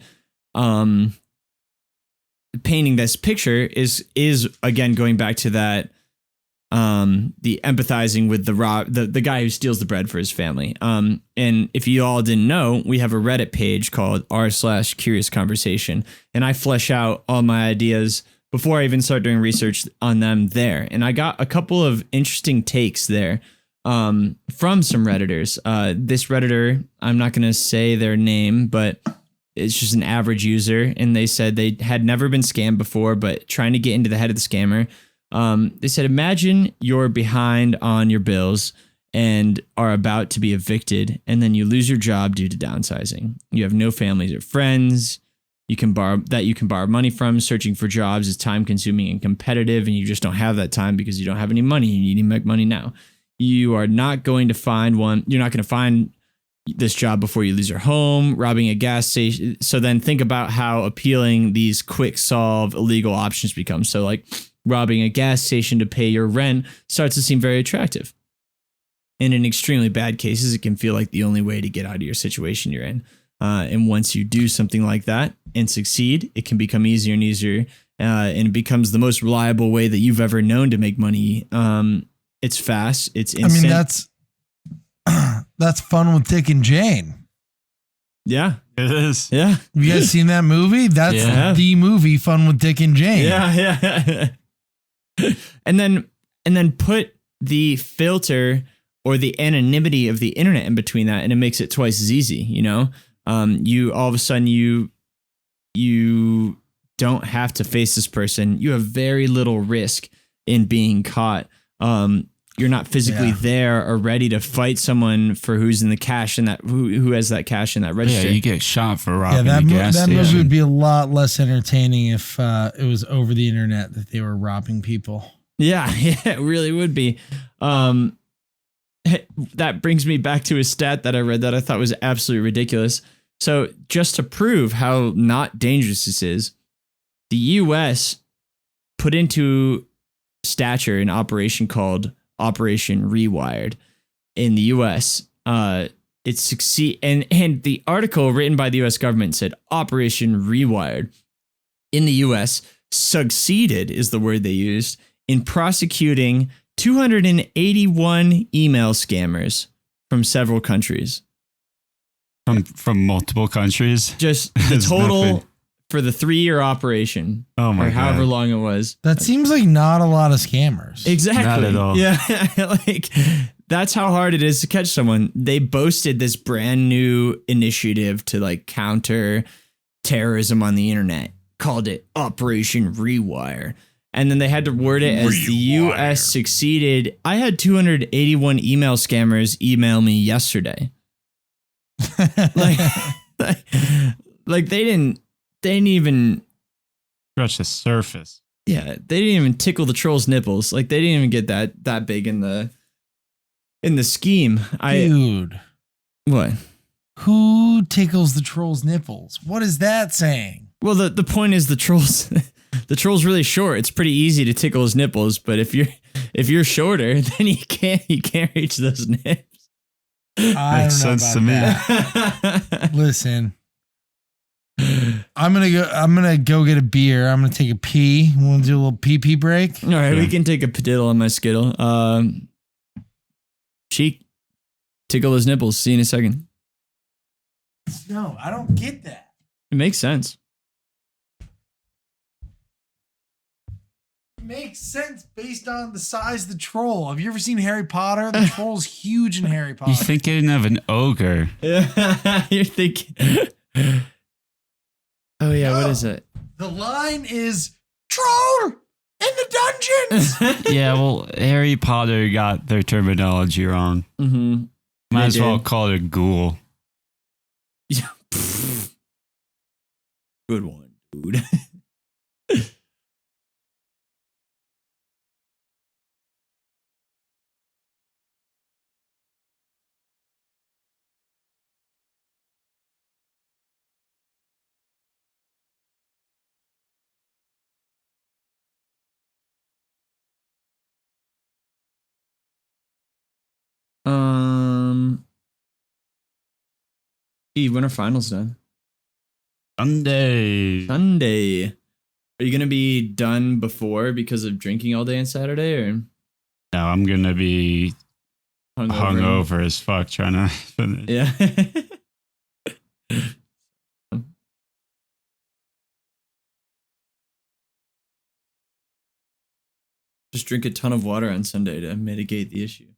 this picture is again going back to that the empathizing with the guy who steals the bread for his family. And if you all didn't know, we have a Reddit page called r/curious conversation, and I flesh out all my ideas before I even start doing research on them there. And I got a couple of interesting takes there from some Redditors. This Redditor, I'm not going to say their name, but it's just an average user. And they said they had never been scammed before, but trying to get into the head of the scammer. They said, imagine you're behind on your bills and are about to be evicted, and then you lose your job due to downsizing. You have no families or friends you can borrow money from. Searching for jobs is time consuming and competitive, and you just don't have that time because you don't have any money. You need to make money now. You are not going to find one. You're not going to find this job before you lose your home, robbing a gas station. So then think about how appealing these quick solve illegal options become. So like robbing a gas station to pay your rent starts to seem very attractive. And in extremely bad cases, it can feel like the only way to get out of your situation you're in. And once you do something like that and succeed, it can become easier and easier. And it becomes the most reliable way that you've ever known to make money. It's fast. It's instant. I mean, that's Fun with Dick and Jane. Yeah, it is. Yeah. Have you guys seen that movie? That's the movie Fun with Dick and Jane. Yeah. And then put the filter or the anonymity of the internet in between that, and it makes it twice as easy. You know, you all of a sudden you don't have to face this person. You have very little risk in being caught. You're not physically there or ready to fight someone for who's in the cash and that who has that cash in that register. Yeah, you get shot for robbing that a gas that station. movie would be a lot less entertaining if it was over the internet that they were robbing people. Yeah, it really would be. That brings me back to a stat that I read that I thought was absolutely ridiculous. So just to prove how not dangerous this is, the U.S. put into stature an operation called Operation Rewired in the U.S. It succeed and the article written by the U.S. government said Operation Rewired in the U.S. succeeded is the word they used in prosecuting 281 email scammers from several countries. From multiple countries? Just the total for the 3-year operation. Oh my or however God. long it was. That seems like not a lot of scammers. Exactly. Not at all. Yeah. Like that's how hard it is to catch someone. They boasted this brand new initiative to like counter terrorism on the internet, called it Operation Rewire. And then they had to word it as the U.S. succeeded. I had 281 email scammers email me yesterday. like they didn't even Scratch the surface. Yeah, they didn't even tickle the troll's nipples. Like they didn't even get that big in the scheme. Dude. What? Who tickles the troll's nipples? What is that saying? Well, the point is the troll's really short. It's pretty easy to tickle his nipples, but if you're shorter, then you can't reach those nips. Makes sense to me. That. Listen. I'm gonna go get a beer. I'm gonna take a pee. We'll do a little pee break. All right, we can take a padiddle on my skittle. Cheek, tickle those nipples. See you in a second. No, I don't get that. It makes sense. It makes sense based on the size of the troll. Have you ever seen Harry Potter? The troll's huge in Harry Potter. You're thinking of an ogre. You're thinking. Oh yeah, what is it? The line is troll in the dungeons. Yeah, well, Harry Potter got their terminology wrong. Mm-hmm. Might as well call it a ghoul. Yeah. Good one, dude. Eve, when are finals done? Sunday. Are you gonna be done before because of drinking all day on Saturday, or No, I'm going to be hungover? hungover as fuck trying to finish. Yeah. Just drink a ton of water on Sunday to mitigate the issue.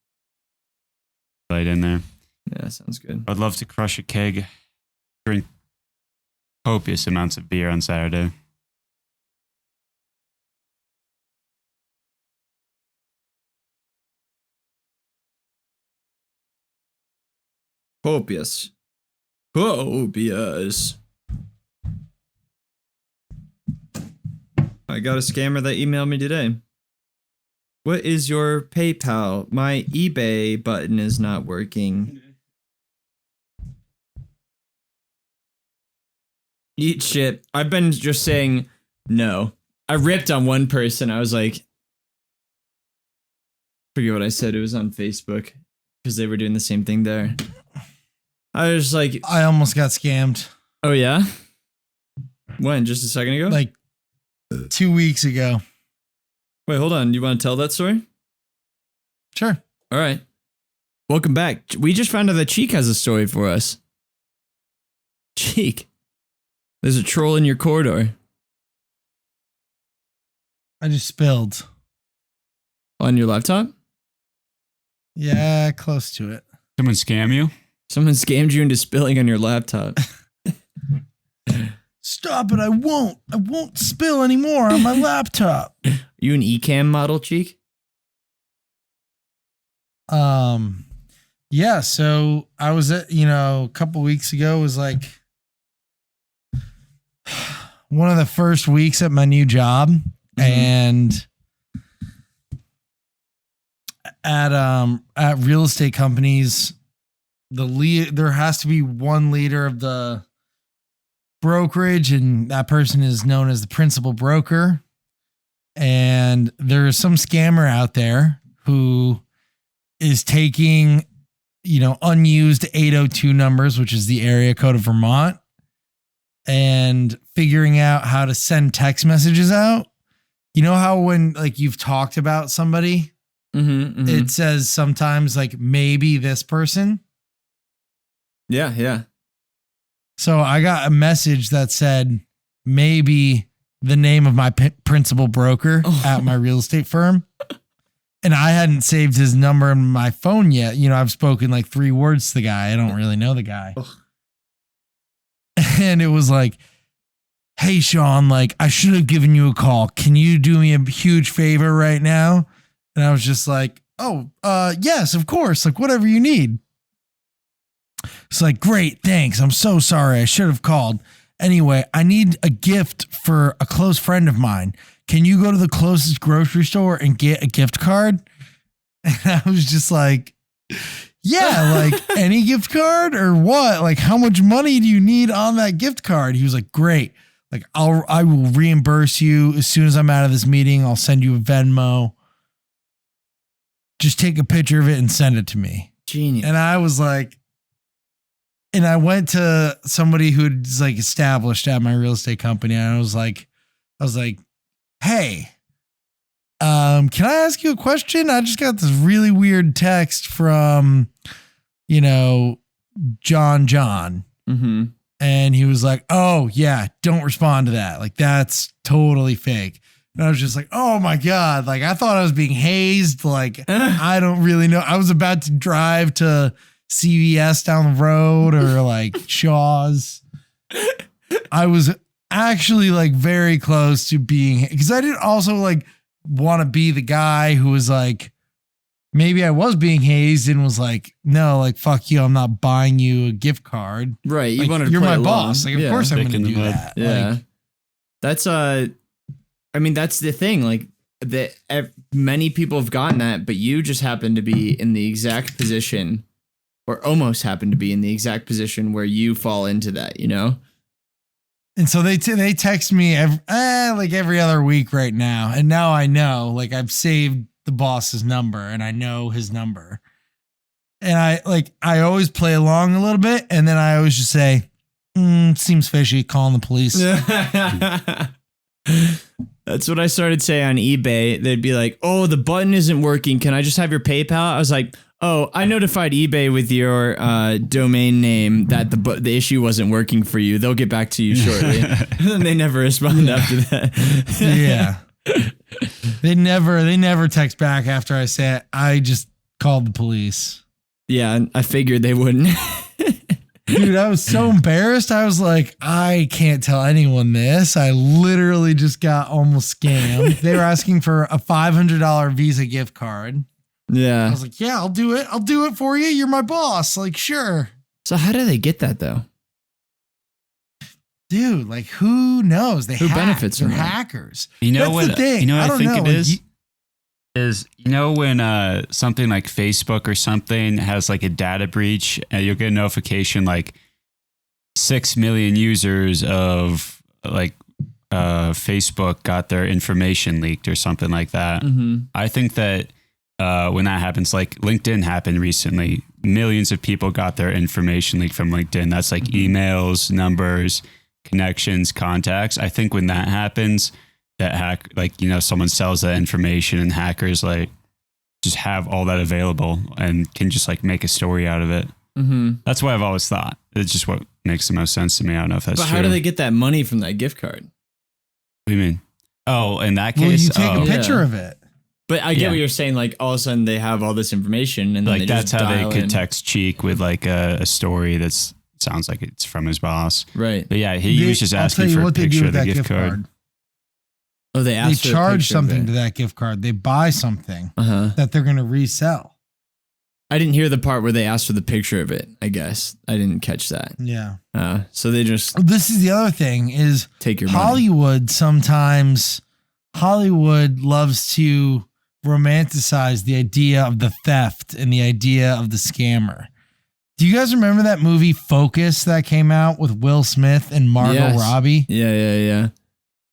Right in there. Yeah, sounds good. I'd love to crush a keg, drink copious amounts of beer on Saturday. Copious. I got a scammer that emailed me today. What is your PayPal? My eBay button is not working. Eat shit. I've been just saying no. I ripped on one person. I was like, forget what I said. It was on Facebook because they were doing the same thing there. I was like, I almost got scammed. oh yeah? When? Just a second ago? Like 2 weeks ago. Wait, hold on. You want to tell that story? Sure. All right. Welcome back. We just found out that Cheek has a story for us. Cheek, there's a troll in your corridor. I just spilled. On your laptop? Yeah, close to it. Someone scam you? Someone scammed you into spilling on your laptop. Stop it. I won't spill anymore on my laptop. You an Ecamm model, Cheek? Yeah, so I was at, a couple weeks ago was like one of the first weeks at my new job. And at real estate companies, there has to be one leader of the brokerage, and that person is known as the principal broker. And there's some scammer out there who is taking, unused 802 numbers, which is the area code of Vermont, and figuring out how to send text messages out. You know how when you've talked about somebody, it says sometimes maybe this person. Yeah. So I got a message that said maybe the name of my principal broker at my real estate firm. And I hadn't saved his number in my phone yet. I've spoken 3 words to the guy. I don't really know the guy. And it was like, hey, Sean, I should have given you a call. Can you do me a huge favor right now? And I was just like, yes, of course. Whatever you need. It's great, thanks. I'm so sorry. I should have called. Anyway, I need a gift for a close friend of mine. Can you go to the closest grocery store and get a gift card? And I was just like, yeah, any gift card or what? How much money do you need on that gift card? He was like, great. I will reimburse you as soon as I'm out of this meeting. I'll send you a Venmo. Just take a picture of it and send it to me. Genius. And I was like, and I went to somebody who's established at my real estate company. And I was like, hey, can I ask you a question? I just got this really weird text from, John. Mm-hmm. And he was like, oh yeah, don't respond to that. That's totally fake. And I was just like, oh my God. I thought I was being hazed. I don't really know. I was about to drive to CVS down the road or Shaw's. I was actually like very close to being, because I didn't also like want to be the guy who was like, maybe I was being hazed and was like, no, like, fuck you. I'm not buying you a gift card. Right. You Like, wanted to you're play my along. boss. Like, of course I'm going to do that. Yeah. Like, That's I mean, that's the thing. Like many people have gotten that, but you just happen to be in the exact position, or almost happen to be in the exact position where you fall into that, you know? and so they text me every other week right now. And now I know, like, I've saved the boss's number and I know his number. And I always play along a little bit. And then I always just say, seems fishy, calling the police. That's what I started saying on eBay. They'd be like, oh, the button isn't working. Can I just have your PayPal? I was like, oh, I notified eBay with your domain name that the issue wasn't working for you. They'll get back to you shortly. And they never respond after that. Yeah. They never text back after I say it. I just called the police. Yeah, I figured they wouldn't. Dude, I was so embarrassed. I was like, I can't tell anyone this. I literally just got almost scammed. They were asking for a $500 Visa gift card. Yeah. I was like, yeah, I'll do it. I'll do it for you. You're my boss. Like, sure. So how do they get that though? Dude, like, who knows? Who benefits They're from that? hackers. You know That's what? the thing. You know what I think know. it is? Is you know when something like Facebook or something has like a data breach, and you'll get a notification like 6 million users of like Facebook got their information leaked or something like that. Mm-hmm. I think that when that happens, like LinkedIn happened recently, millions of people got their information leaked from LinkedIn. That's like emails, numbers, connections, contacts. I think when that happens, that someone sells that information and hackers like just have all that available and can just like make a story out of it. Mm-hmm. That's what I've always thought. It's just what makes the most sense to me. I don't know if that's But true. how do they get that money from that gift card? What do you mean? Oh, in that Well, case, you take a picture Yeah. of it. But I get Yeah. what you're saying. Like all of a sudden they have all this information, and then like they that's just how they dial could in. text Cheek with like a story that's sounds like it's from his boss. Right. But yeah, he was just I'll tell asking you for a what they do picture with of the that gift card. Oh, they They asked for a charge picture of something it. to that gift card. They buy something Uh-huh. that they're going to resell. I didn't hear the part where they asked for the picture of it. I guess I didn't catch that. Yeah. So they just This is the other thing is take your money. Hollywood loves to romanticize the idea of the theft and the idea of the scammer. Do you guys remember that movie Focus that came out with Will Smith and Margot Yes. Robbie? Yeah.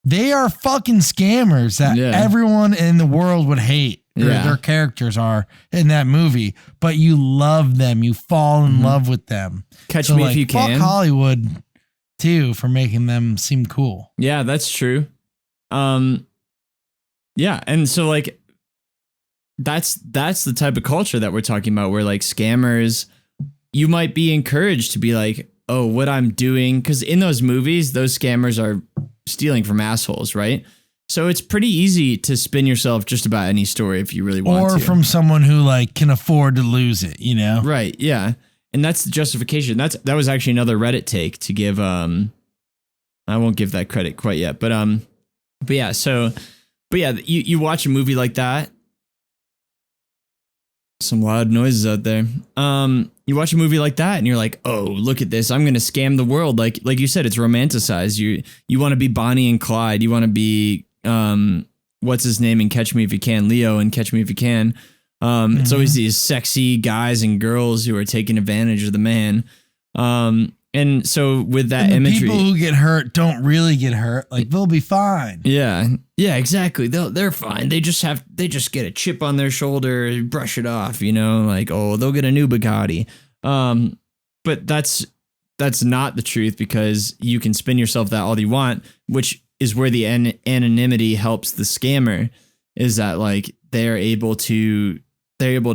They are fucking scammers that Yeah. everyone in the world would hate. Or Yeah. their characters are in that movie, but you love them. You fall in love with them. Catch So, me like, if you fuck can. Hollywood too for making them seem cool. Yeah, that's true. Yeah, and so like that's the type of culture that we're talking about where like scammers, you might be encouraged to be like, oh, what I'm doing, because in those movies, those scammers are stealing from assholes, right? So it's pretty easy to spin yourself just about any story if you really want Or to. from someone who like can afford to lose it, you know? Right, yeah. And that's the justification. That was actually another Reddit take to give I won't give that credit quite yet, but yeah, you watch a movie like that. Some loud noises out there. You watch a movie like that and you're like, "Oh, look at this. I'm going to scam the world." Like you said, it's romanticized. You want to be Bonnie and Clyde. You want to be what's his name in Catch Me If You Can, Leo in Catch Me If You Can. It's always these sexy guys and girls who are taking advantage of the man. And so with that And the imagery, people who get hurt don't really get hurt. Like they'll be fine. yeah, exactly. They're fine. They just get a chip on their shoulder, brush it off, like, oh, they'll get a new Bugatti. But that's not the truth, because you can spin yourself that all you want, which is where the anonymity helps the scammer, is that like they're able to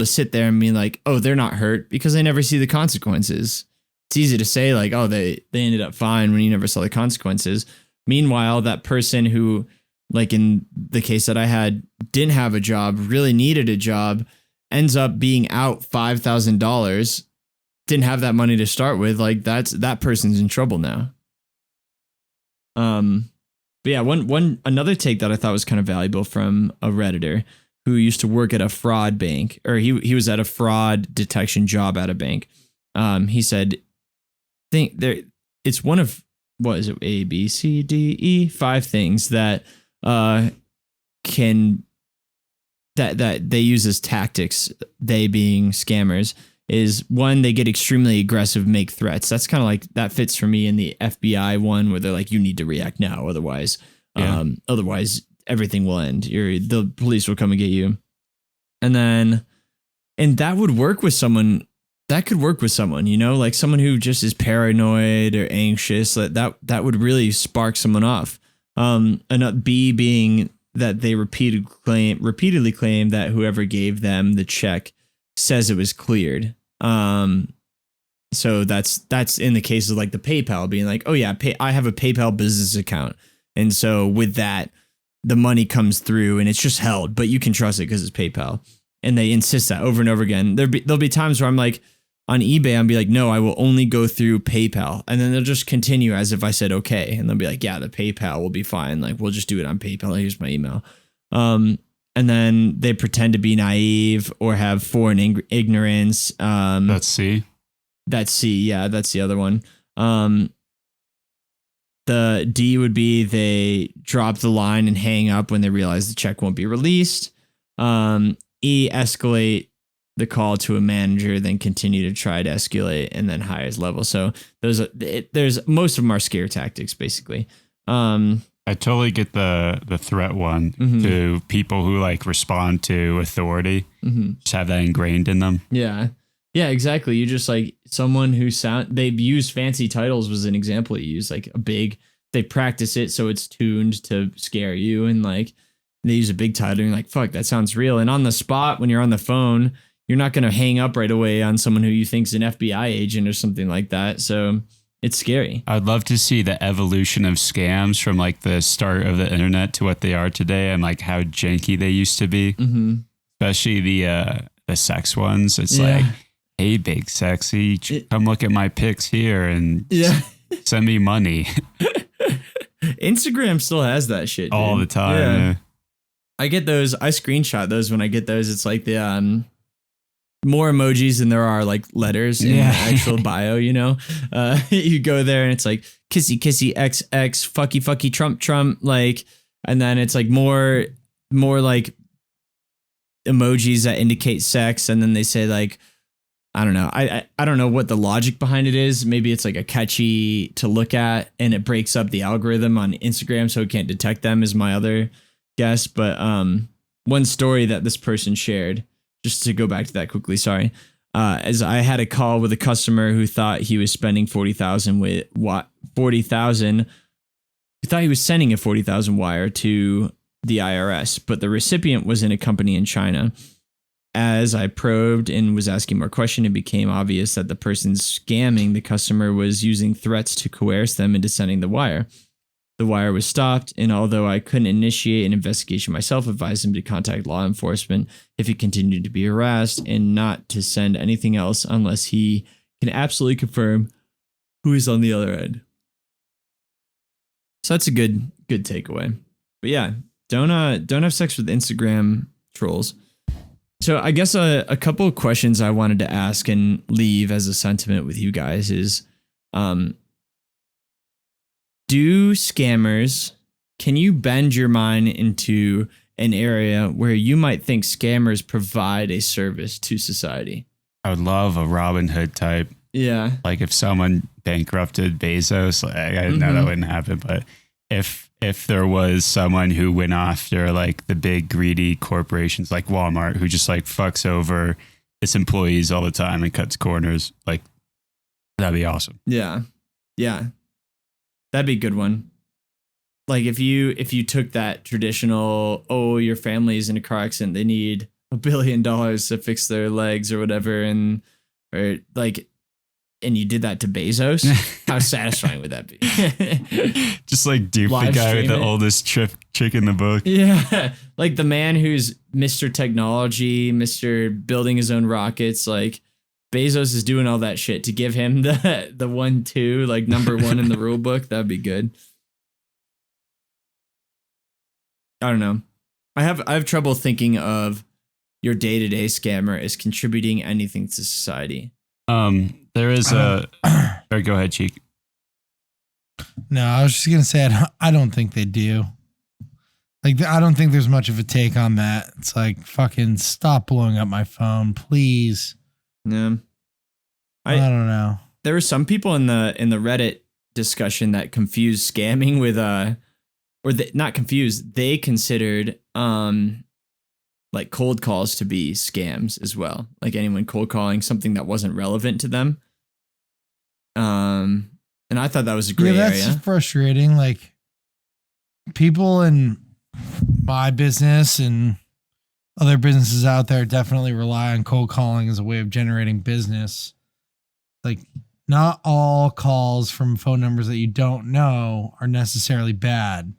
sit there and be like, oh, they're not hurt because they never see the consequences. It's easy to say like, oh, they ended up fine when you never saw the consequences. Meanwhile, that person who, like in the case that I had, didn't have a job, really needed a job, ends up being out $5,000, didn't have that money to start with. Like that person's in trouble now. But yeah, another take that I thought was kind of valuable from a Redditor who used to work at a fraud bank, or he was at a fraud detection job at a bank. He said, it's one of, what is it, A, B, C, D, E, 5 things that that they use as tactics, they being scammers, is one, they get extremely aggressive, make threats. That's kind of like, that fits for me in the FBI one where they're like, you need to react now, otherwise everything will end. The police will come and get you. And that would work with someone. That could work with someone, like someone who just is paranoid or anxious. That would really spark someone off. And B being that they repeatedly claim that whoever gave them the check says it was cleared. So that's in the case of like the PayPal being like, oh yeah, I have a PayPal business account. And so with that, the money comes through and it's just held, but you can trust it because it's PayPal. And they insist that over and over again. There'll be times where I'm like, on eBay, I'll be like, no, I will only go through PayPal. And then they'll just continue as if I said, okay. And they'll be like, yeah, the PayPal will be fine. Like, we'll just do it on PayPal. Here's my email. And then they pretend to be naive or have foreign ignorance. That's C. That's C. Yeah, that's the other one. The D would be they drop the line and hang up when they realize the check won't be released. E, escalate the call to a manager, then continue to try to escalate, and then highest level. So there's most of them are scare tactics, basically. I totally get the threat one to people who like respond to authority. Just have that ingrained in them. Yeah. Yeah, exactly. You just like someone who they've used fancy titles was an example you use, like they practice it so it's tuned to scare you, and like they use a big title and you're like, fuck, that sounds real. And on the spot, when you're on the phone, you're not going to hang up right away on someone who you think's an FBI agent or something like that. So it's scary. I'd love to see the evolution of scams from like the start of the internet to what they are today, and like how janky they used to be, especially the sex ones. It's like, hey, big sexy, come look at my pics here and send me money. Instagram still has that shit, dude. All the time. Yeah. I get those. I screenshot those when I get those. It's like the more emojis than there are like letters in the actual bio. You go there and it's like kissy kissy XX fucky fucky Trump like, and then it's like more like emojis that indicate sex, and then they say like, I don't know. I don't know what the logic behind it is. Maybe it's like a catchy to look at and it breaks up the algorithm on Instagram so it can't detect them is my other guess. But one story that this person shared, just to go back to that quickly, sorry. As I had a call with a customer who thought he was spending $40,000 he thought he was sending a $40,000 wire to the IRS, but the recipient was in a company in China. As I probed and was asking more questions, it became obvious that the person scamming the customer was using threats to coerce them into sending the wire. The wire was stopped, and although I couldn't initiate an investigation myself, advised him to contact law enforcement if he continued to be harassed, and not to send anything else unless he can absolutely confirm who is on the other end. So that's a good takeaway. But yeah, don't have sex with Instagram trolls. So I guess a couple of questions I wanted to ask and leave as a sentiment with you guys is, do scammers, can you bend your mind into an area where you might think scammers provide a service to society? I would love a Robin Hood type. Yeah. Like if someone bankrupted Bezos, like I know that wouldn't happen, but if there was someone who went after like the big greedy corporations like Walmart, who just like fucks over its employees all the time and cuts corners, like that'd be awesome. Yeah. Yeah. That'd be a good one. Like if you took that traditional, your family's in a car accident, they need $1 billion to fix their legs or whatever, and you did that to Bezos, how satisfying would that be? Just like dupe the guy with the oldest chick in the book. Yeah. Like the man who's Mr. Technology, Mr. building his own rockets, like Bezos is doing all that shit to give him the 1-2, like number one in the rule book. That'd be good. I don't know. I have trouble thinking of your day-to-day scammer as contributing anything to society. There is a. Or go ahead, Cheek. No, I was just gonna say I don't think they do. Like, I don't think there's much of a take on that. It's like, fucking stop blowing up my phone, please. Yeah. I don't know. There were some people in the Reddit discussion that confused scamming with not confused. They considered like cold calls to be scams as well. Like anyone cold calling something that wasn't relevant to them. And I thought that was a great that's area. Frustrating. Like, people in my business and other businesses out there definitely rely on cold calling as a way of generating business. Like, not all calls from phone numbers that you don't know are necessarily bad,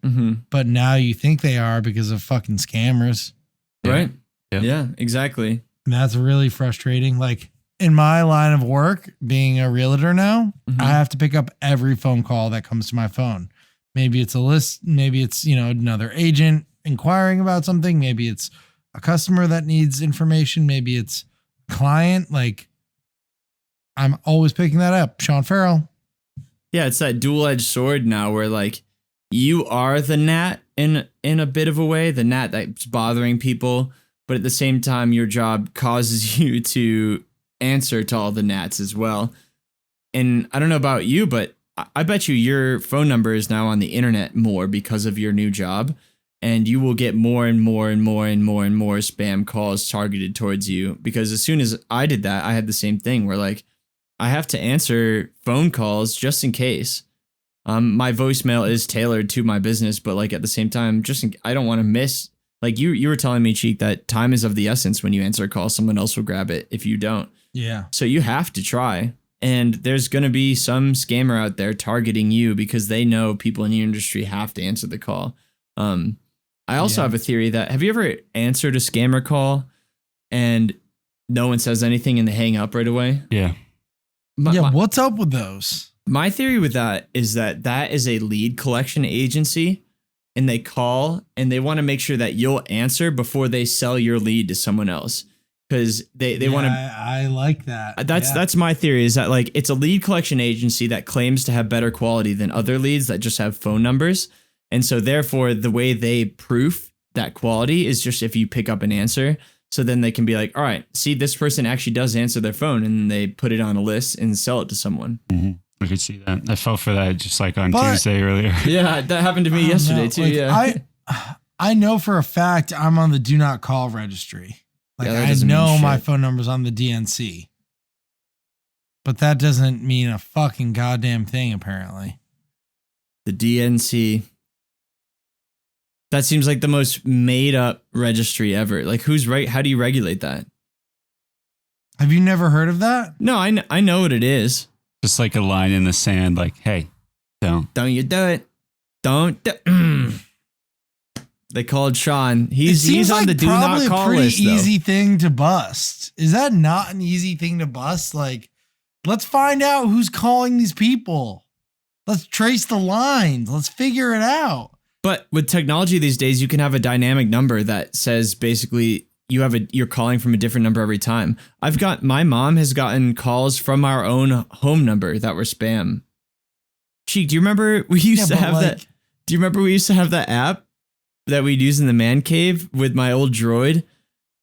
but now you think they are because of fucking scammers. Right. Yeah, exactly. And that's really frustrating. Like, in my line of work, being a realtor now, I have to pick up every phone call that comes to my phone. Maybe it's a list. Maybe it's, another agent inquiring about something. Maybe it's a customer that needs information. Maybe it's a client. Like, I'm always picking that up. Sean Farrell. Yeah, it's that dual-edged sword now where, like, you are the gnat in a bit of a way, the gnat that's bothering people, but at the same time, your job causes you to answer to all the gnats as well. And I don't know about you, but I bet you your phone number is now on the internet more because of your new job, and you will get more and more and more and more and more spam calls targeted towards you. Because as soon as I did that, I had the same thing where, like, I have to answer phone calls just in case. My voicemail is tailored to my business, but like at the same time, I don't want to miss. Like you were telling me, Cheek, that time is of the essence. When you answer a call, someone else will grab it if you don't. Yeah. So you have to try. And there's going to be some scammer out there targeting you because they know people in your industry have to answer the call. I also have a theory that, have you ever answered a scammer call and no one says anything and they hang up right away? Yeah. What's up with those? My theory with that is that is a lead collection agency, and they call and they want to make sure that you'll answer before they sell your lead to someone else. Because they want to. I like that. That's my theory, is that, like, it's a lead collection agency that claims to have better quality than other leads that just have phone numbers. And so therefore, the way they proof that quality is just if you pick up an answer. So then they can be like, all right, see, this person actually does answer their phone, and they put it on a list and sell it to someone. Mm-hmm. I could see that. I fell for that just like on Tuesday earlier. Yeah, that happened to me yesterday too. Like, yeah, I know for a fact I'm on the do not call registry. Like, I know my phone number's on the DNC, but that doesn't mean a fucking goddamn thing, apparently. The DNC. That seems like the most made up registry ever. Like, who's right? How do you regulate that? Have you never heard of that? No, I know what it is. Just like a line in the sand, like, hey, don't you do it. Don't do They called Sean. He's on the do not call list, though. Probably a pretty easy thing to bust. Is that not an easy thing to bust? Like, let's find out who's calling these people. Let's trace the lines. Let's figure it out. But with technology these days, you can have a dynamic number that says basically you're calling from a different number every time. My mom has gotten calls from our own home number that were spam. Cheek, do you remember we used to have that? Do you remember we used to have that app that we'd use in the man cave with my old droid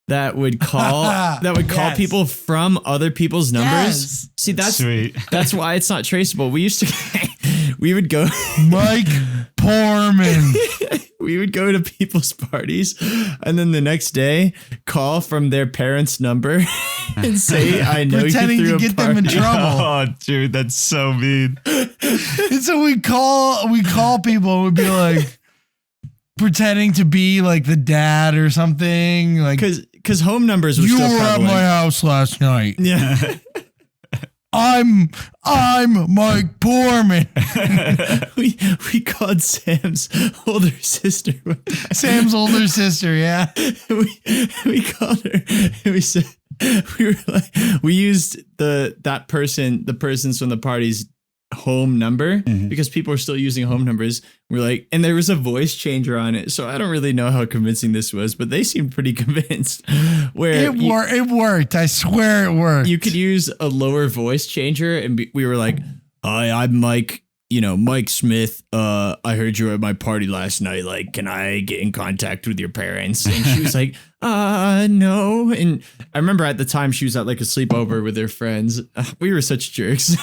that would call people from other people's numbers? Yes. See, that's sweet. That's why it's not traceable. We used to we would go Mike Porman. We would go to people's parties and then the next day call from their parents' number and say, I know pretending you threw to a get them in party." trouble. Oh, dude, that's so mean. And so we call people and we'd be like pretending to be like the dad or something. Like, because home numbers were you still were at prevalent. my house last night. Yeah. I'm Mike Porman. we called Sam's older sister. Sam's older sister, yeah. we called her and we said we used the persons from the party's home number because people are still using home numbers. We're like, and there was a voice changer on it. So I don't really know how convincing this was, but they seemed pretty convinced. Where it worked. I swear it worked. You could use a lower voice changer, and we were like, "Hi, I'm Mike. Mike Smith. I heard you were at my party last night. Like, can I get in contact with your parents?" And she was like, no. And I remember at the time she was at like a sleepover with her friends. We were such jerks. Dude,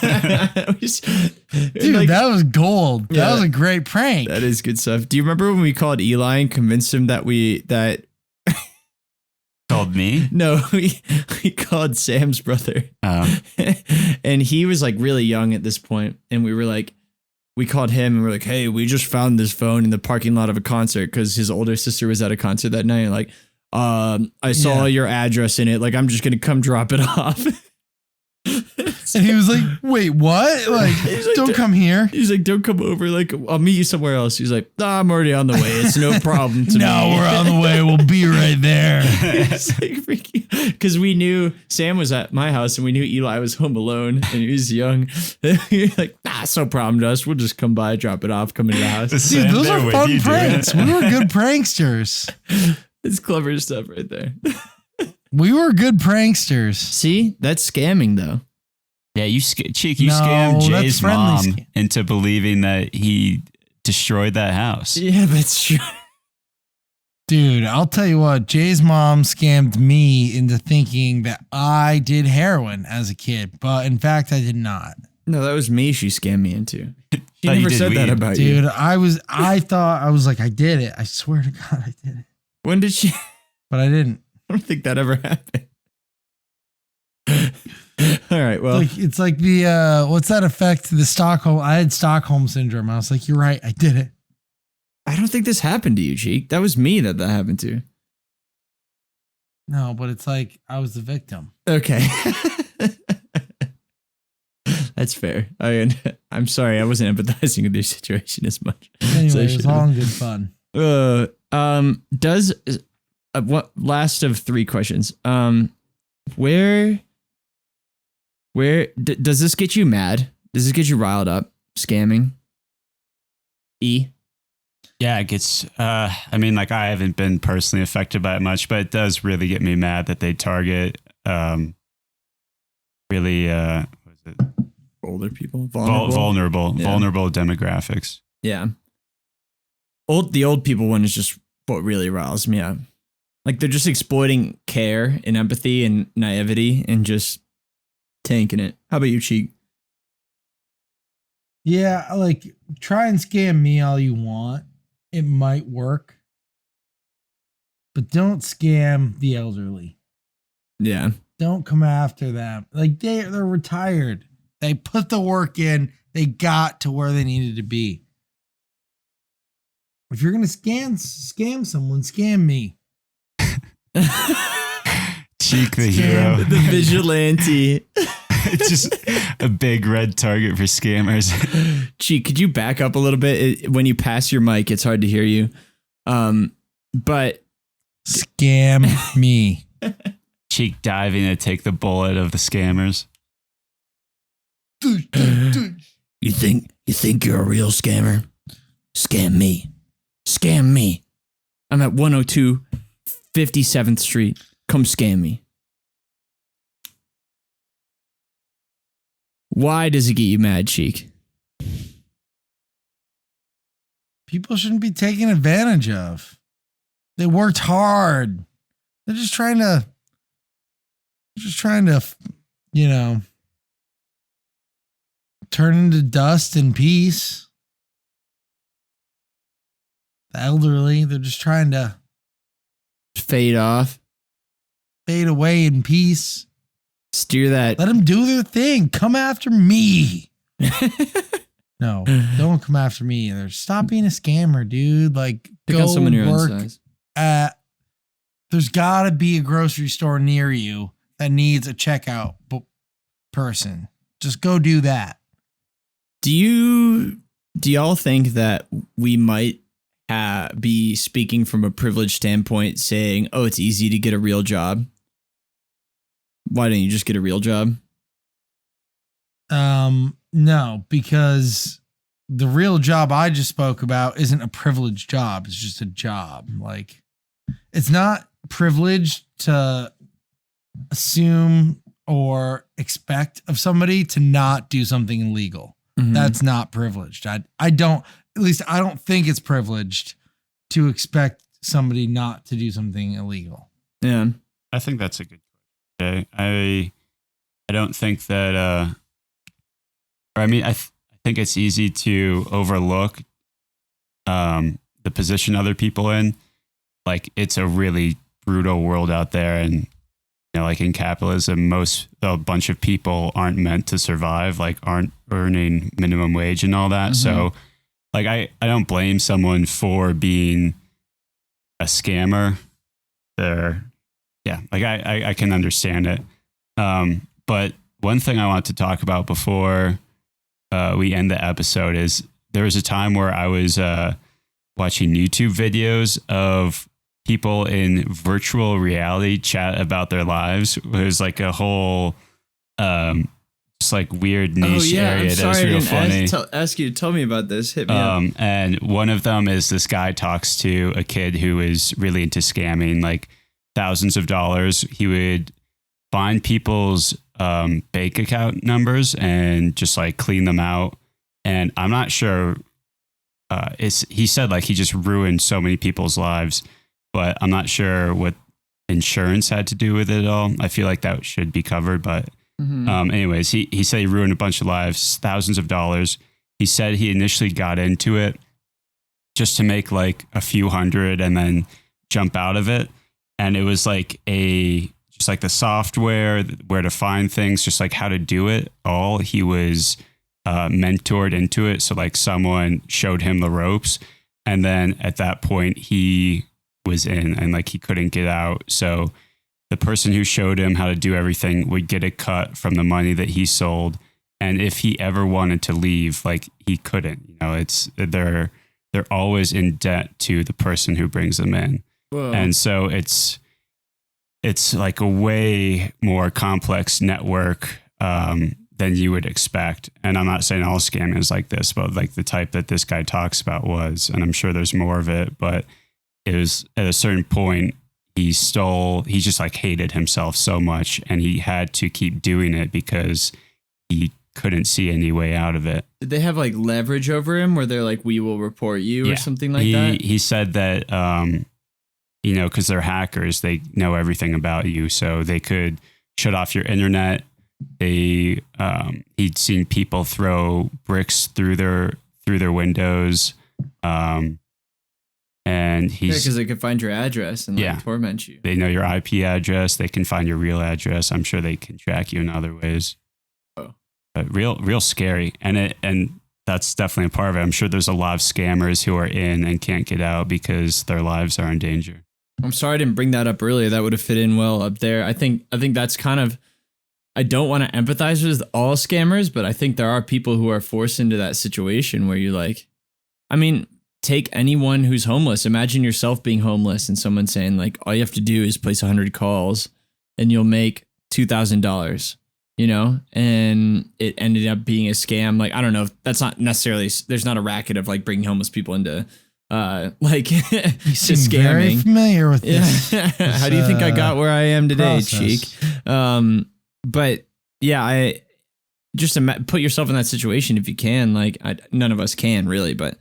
that was gold. Yeah, that was a great prank. That is good stuff. Do you remember when we called Eli and convinced him that Called me? No, we called Sam's brother. And he was like really young at this point, and we called him and we're like, "Hey, we just found this phone in the parking lot of a concert," because his older sister was at a concert that night. Like, I saw your address in it. Like, I'm just gonna come drop it off. And he was like, "Wait, what? Like, don't come here." He's like, "Don't come over. Like, I'll meet you somewhere else." He's like, "I'm already on the way. It's no problem to me." No, we're on the way. We'll be right there. It's like freaking, because we knew Sam was at my house and we knew Eli was home alone and he was young. You're like, it's no problem to us. We'll just come by, drop it off, come into the house. Dude, those are fun pranks. We were good pranksters. It's clever stuff right there. We were good pranksters. See, that's scamming though. Yeah, you scammed Jay's mom into believing that he destroyed that house. Yeah, that's true. Dude, I'll tell you what, Jay's mom scammed me into thinking that I did heroin as a kid, but in fact, I did not. No, that was me she scammed me into. She never said that about you. Dude, I was like, I did it. I swear to God, I did it. When did she? But I didn't. I don't think that ever happened. All right, well. It's like the, what's that effect? I had Stockholm syndrome. I was like, you're right, I did it. I don't think this happened to you, Cheek. That was me that happened to. No, but it's like I was the victim. Okay. That's fair. I'm sorry. I wasn't empathizing with your situation as much. Anyway, it was all in good fun. What last of three questions? Where does this get you mad? Does this get you riled up? Scamming? E? Yeah, it gets, I mean, like I haven't been personally affected by it much, but it does really get me mad that they target, really, what is it? Older people? Vulnerable demographics. Yeah. The old people one is just what really riles me up. Like they're just exploiting care and empathy and naivety and just tanking it. How about you, Cheek? Yeah, like try and scam me all you want. It might work. But don't scam the elderly. Yeah. Don't come after them. Like they're retired. They put the work in. They got to where they needed to be. If you're gonna scam someone, scam me. Cheek the hero. The vigilante. It's just a big red target for scammers. Cheek, could you back up a little bit? When you pass your mic, it's hard to hear you. But scam me. Cheek diving to take the bullet of the scammers. You think you're a real scammer? Scam me. Scam me. I'm at 102 57th Street. Come scam me. Why does it get you mad, Cheek? People shouldn't be taken advantage of. They worked hard. They're just trying to, turn into dust in peace. The elderly, they're just trying to fade away in peace. Steer that. Let them do their thing. Come after me. No, don't come after me either. Stop being a scammer, dude. Like, pick go on someone your own work size. There's got to be a grocery store near you that needs a checkout person. Just go do that. Do y'all think that we might be speaking from a privileged standpoint, saying, "Oh, it's easy to get a real job"? Why don't you just get a real job? No, because the real job I just spoke about isn't a privileged job. It's just a job. Like, it's not privileged to assume or expect of somebody to not do something illegal. Mhm. That's not privileged. I don't think it's privileged to expect somebody not to do something illegal. Yeah. I think that's a good question. I don't think that, I think it's easy to overlook the position other people in. Like, it's a really brutal world out there, and like in capitalism, a bunch of people aren't meant to survive, like aren't earning minimum wage and all that. So like, I don't blame someone for being a scammer. I can understand it. But one thing I want to talk about before we end the episode is there was a time where I was watching YouTube videos of people in virtual reality chat about their lives. It was like a whole just like weird niche area. I'm sorry, that was real I funny. didn't ask you to tell me about this. Hit me up. And one of them is this guy talks to a kid who is really into scamming, like thousands of dollars. He would find people's bank account numbers and just like clean them out. And I'm not sure. He said like he just ruined so many people's lives, but I'm not sure what insurance had to do with it at all. I feel like that should be covered, but anyways, he said he ruined a bunch of lives, thousands of dollars. He said he initially got into it just to make like a few hundred and then jump out of it. And it was like just like the software, where to find things, just like how to do it all. He was mentored into it. So like someone showed him the ropes, and then at that point he was in and like he couldn't get out. So the person who showed him how to do everything would get a cut from the money that he sold. And if he ever wanted to leave, like he couldn't, they're always in debt to the person who brings them in. Whoa. And so it's like a way more complex network than you would expect. And I'm not saying all scamming is like this, but like the type that this guy talks about was, and I'm sure there's more of it, but it was at a certain point, he just like hated himself so much, and he had to keep doing it because he couldn't see any way out of it. Did they have like leverage over him where they're like, we will report you or something like that? He said that, because they're hackers, they know everything about you. So they could shut off your internet. He'd seen people throw bricks through their windows. And because they could find your address and like torment you. They know your IP address. They can find your real address. I'm sure they can track you in other ways. Oh, but real scary. And that's definitely a part of it. I'm sure there's a lot of scammers who are in and can't get out because their lives are in danger. I'm sorry I didn't bring that up earlier. That would have fit in well up there. I think that's kind of, I don't want to empathize with all scammers, but I think there are people who are forced into that situation where you're like, take anyone who's homeless. Imagine yourself being homeless and someone saying like, all you have to do is place 100 calls and you'll make $2,000, and it ended up being a scam. Like, I don't know if that's not necessarily, there's not a racket of like bringing homeless people into You seem scamming. very familiar with this. How do you think I got where I am today, process. Cheek? But yeah, I just put yourself in that situation if you can. Like, none of us can really, but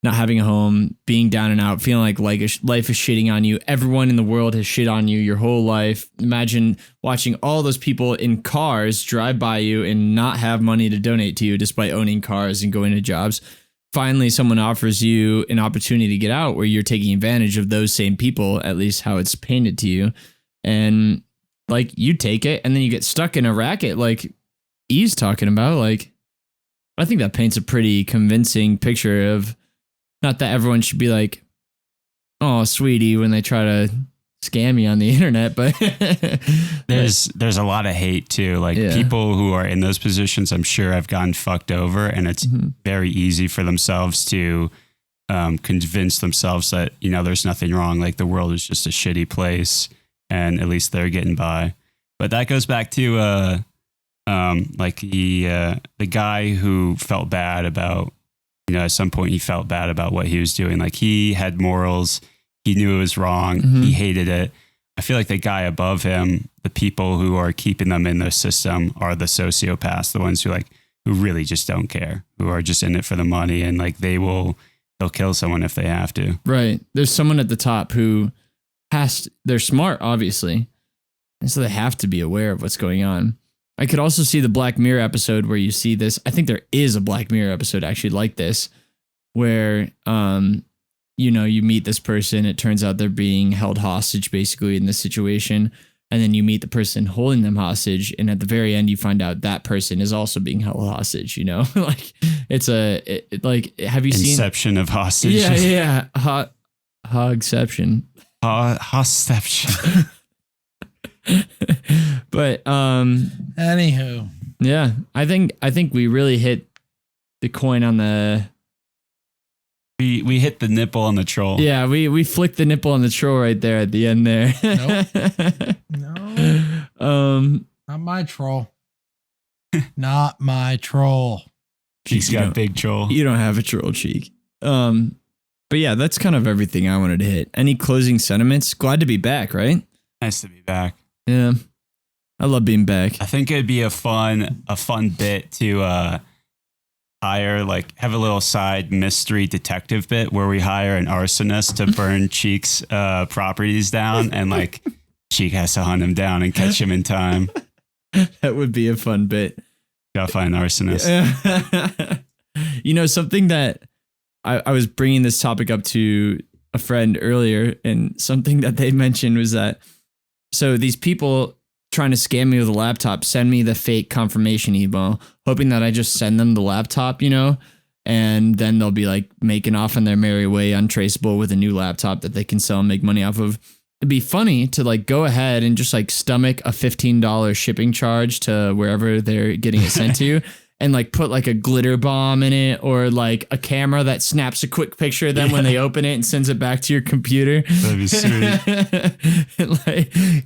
not having a home, being down and out, feeling like life is shitting on you. Everyone in the world has shit on you your whole life. Imagine watching all those people in cars drive by you and not have money to donate to you despite owning cars and going to jobs. Finally, someone offers you an opportunity to get out where you're taking advantage of those same people, at least how it's painted to you. And like, you take it and then you get stuck in a racket like E's talking about. Like, I think that paints a pretty convincing picture of, not that everyone should be like, oh, sweetie, when they try to scam you on the internet, but there's a lot of hate too. Like people who are in those positions, I'm sure have gotten fucked over, and it's very easy for themselves to convince themselves that, there's nothing wrong. Like the world is just a shitty place and at least they're getting by. But that goes back to Like the guy who felt bad about, at some point he felt bad about what he was doing. Like he had morals. He knew it was wrong. He hated it. I feel like the guy above him, the people who are keeping them in the system are the sociopaths, the ones who really just don't care, who are just in it for the money. And like they'll kill someone if they have to. Right. There's someone at the top who they're smart, obviously. And so they have to be aware of what's going on. I could also see the Black Mirror episode where you see this. I think there is a Black Mirror episode actually like this, where, you meet this person. It turns out they're being held hostage basically in this situation. And then you meet the person holding them hostage. And at the very end, you find out that person is also being held hostage, like it's have you seen Inception of hostage? Yeah. Hogception. Hostception. But anywho, yeah, I think we really hit the coin on the. We hit the nipple on the troll. Yeah, we flicked the nipple on the troll right there at the end there. Nope. No. Not my troll. Not my troll. He's got a big troll. You don't have a troll cheek. But yeah, that's kind of everything I wanted to hit. Any closing sentiments? Glad to be back, right? Nice to be back. Yeah. I love being back. I think it'd be a fun bit to have a little side mystery detective bit where we hire an arsonist to burn Cheek's properties down, and like Cheek has to hunt him down and catch him in time. That would be a fun bit. Gotta find an arsonist. Something that I was bringing this topic up to a friend earlier, and something that they mentioned was that, so these people trying to scam me with a laptop send me the fake confirmation email, hoping that I just send them the laptop, and then they'll be like making off on their merry way, untraceable, with a new laptop that they can sell and make money off of. It'd be funny to like go ahead and just like stomach a $15 shipping charge to wherever they're getting it sent to, and like put like a glitter bomb in it, or like a camera that snaps a quick picture of them when they open it and sends it back to your computer. That'd be sweet.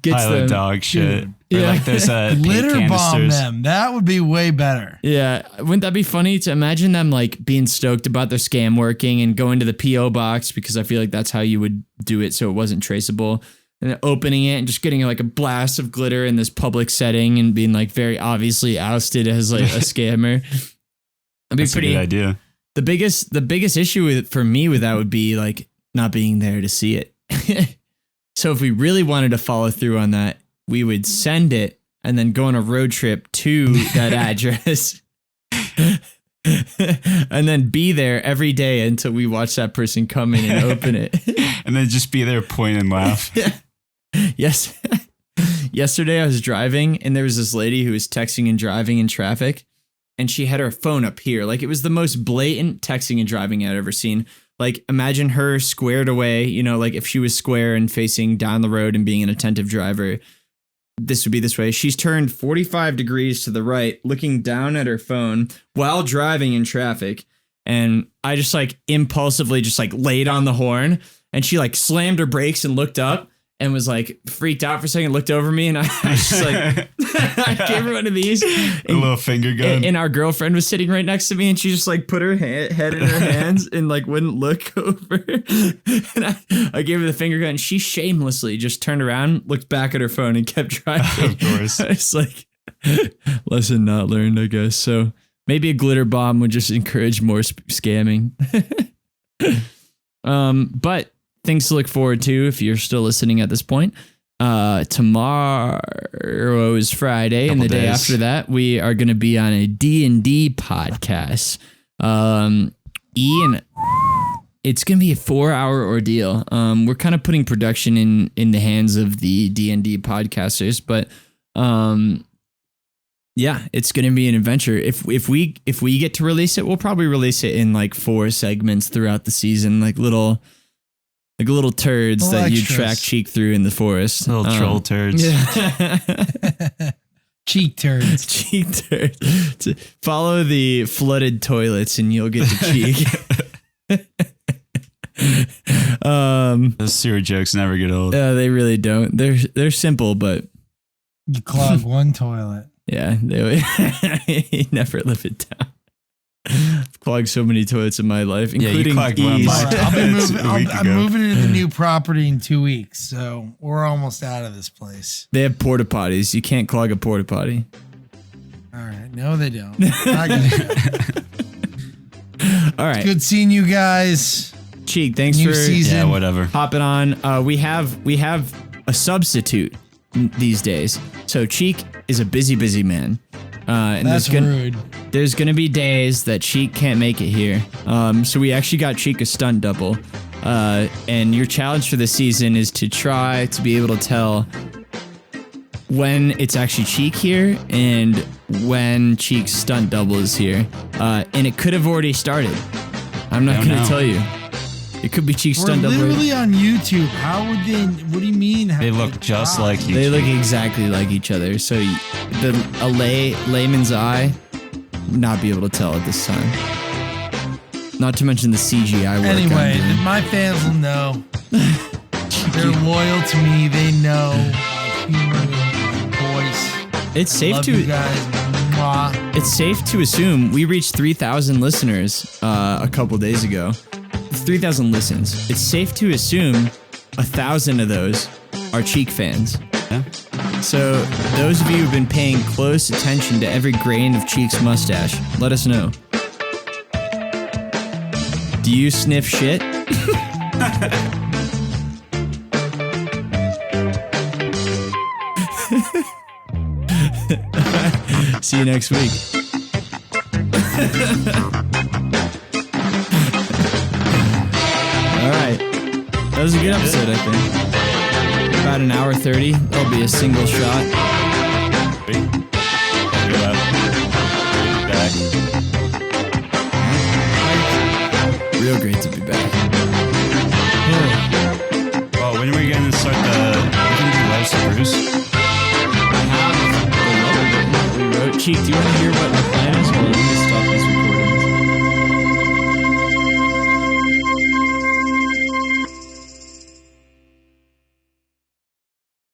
Gets pile of dog shit. Yeah. Or like there's a glitter bomb them. That would be way better. Yeah. Wouldn't that be funny to imagine them like being stoked about their scam working and going to the PO box, because I feel like that's how you would do it so it wasn't traceable, and then opening it and just getting like a blast of glitter in this public setting and being like very obviously ousted as like a scammer. That'd be That's pretty a good idea. The biggest issue for me with that would be like not being there to see it. So if we really wanted to follow through on that, we would send it and then go on a road trip to that address and then be there every day until we watch that person come in and open it. And then just be there, point and laugh. Yes. Yesterday I was driving and there was this lady who was texting and driving in traffic, and she had her phone up here. Like it was the most blatant texting and driving I'd ever seen. Like imagine her squared away, like if she was square and facing down the road and being an attentive driver, this would be this way. She's turned 45 degrees to the right, looking down at her phone while driving in traffic. And I just like impulsively just like laid on the horn, and she like slammed her brakes and looked up and was like freaked out for a second, looked over me, and I was just like, I gave her one of these. A little finger gun. And our girlfriend was sitting right next to me, and she just like put her head in her hands and like wouldn't look over. And I gave her the finger gun, and she shamelessly just turned around, looked back at her phone, and kept driving. Of course. It's like, lesson not learned, I guess. So maybe a glitter bomb would just encourage more scamming. But things to look forward to if you're still listening at this point. Tomorrow is Friday, and the day after that, we are going to be on a D&D podcast. Ian, it's going to be a 4-hour ordeal. We're kind of putting production in the hands of the D&D podcasters, but yeah, it's going to be an adventure. If we get to release it, we'll probably release it in like 4 segments throughout the season, like little turds little that extras. you track Cheek through in the forest. Little troll turds. Yeah. Cheek turds. Cheek turds. Follow the flooded toilets and you'll get to Cheek. Those sewer jokes never get old. They really don't. They're simple, but You clog one toilet. Yeah, he never live it down. I've clogged so many toilets in my life, including clogged one of E's. mine. I'm moving into the new property in 2 weeks, so we're almost out of this place. They have porta potties. You can't clog a porta potty. All right. No, they don't. Not gonna All right. Good seeing you guys. Cheek, thanks New for season. Yeah, whatever. hopping on. We have a substitute these days. So Cheek is a busy man. And That's rude. There's gonna be days that Cheek can't make it here. So we actually got Cheek a stunt double. And your challenge for this season is to try to be able to tell when it's actually Cheek here and when Cheek's stunt double is here. And it could have already started. I'm not gonna tell you. It could be Cheek's We're stunt double. literally on YouTube. How would they? What do you mean? They look just like you. They look exactly like each other. So a layman's eye not be able to tell at this time. Not to mention the CGI work. Anyway, my fans will know. They're loyal to me. They know my humor, my voice. It's safe Love to you guys. Mwah. It's safe to assume we reached 3,000 listeners a couple days ago. 3,000 listens. It's safe to assume 1,000 of those are Cheek fans. Yeah. So those of you who've been paying close attention to every grain of Cheek's mustache, let us know. Do you sniff shit? See you next week. All right. That was a good episode, I think. About an hour 30. That'll be a single shot. Real great to be back. Well, when are we going to start the Letters to Bruce? We wrote. Cheek, do you want to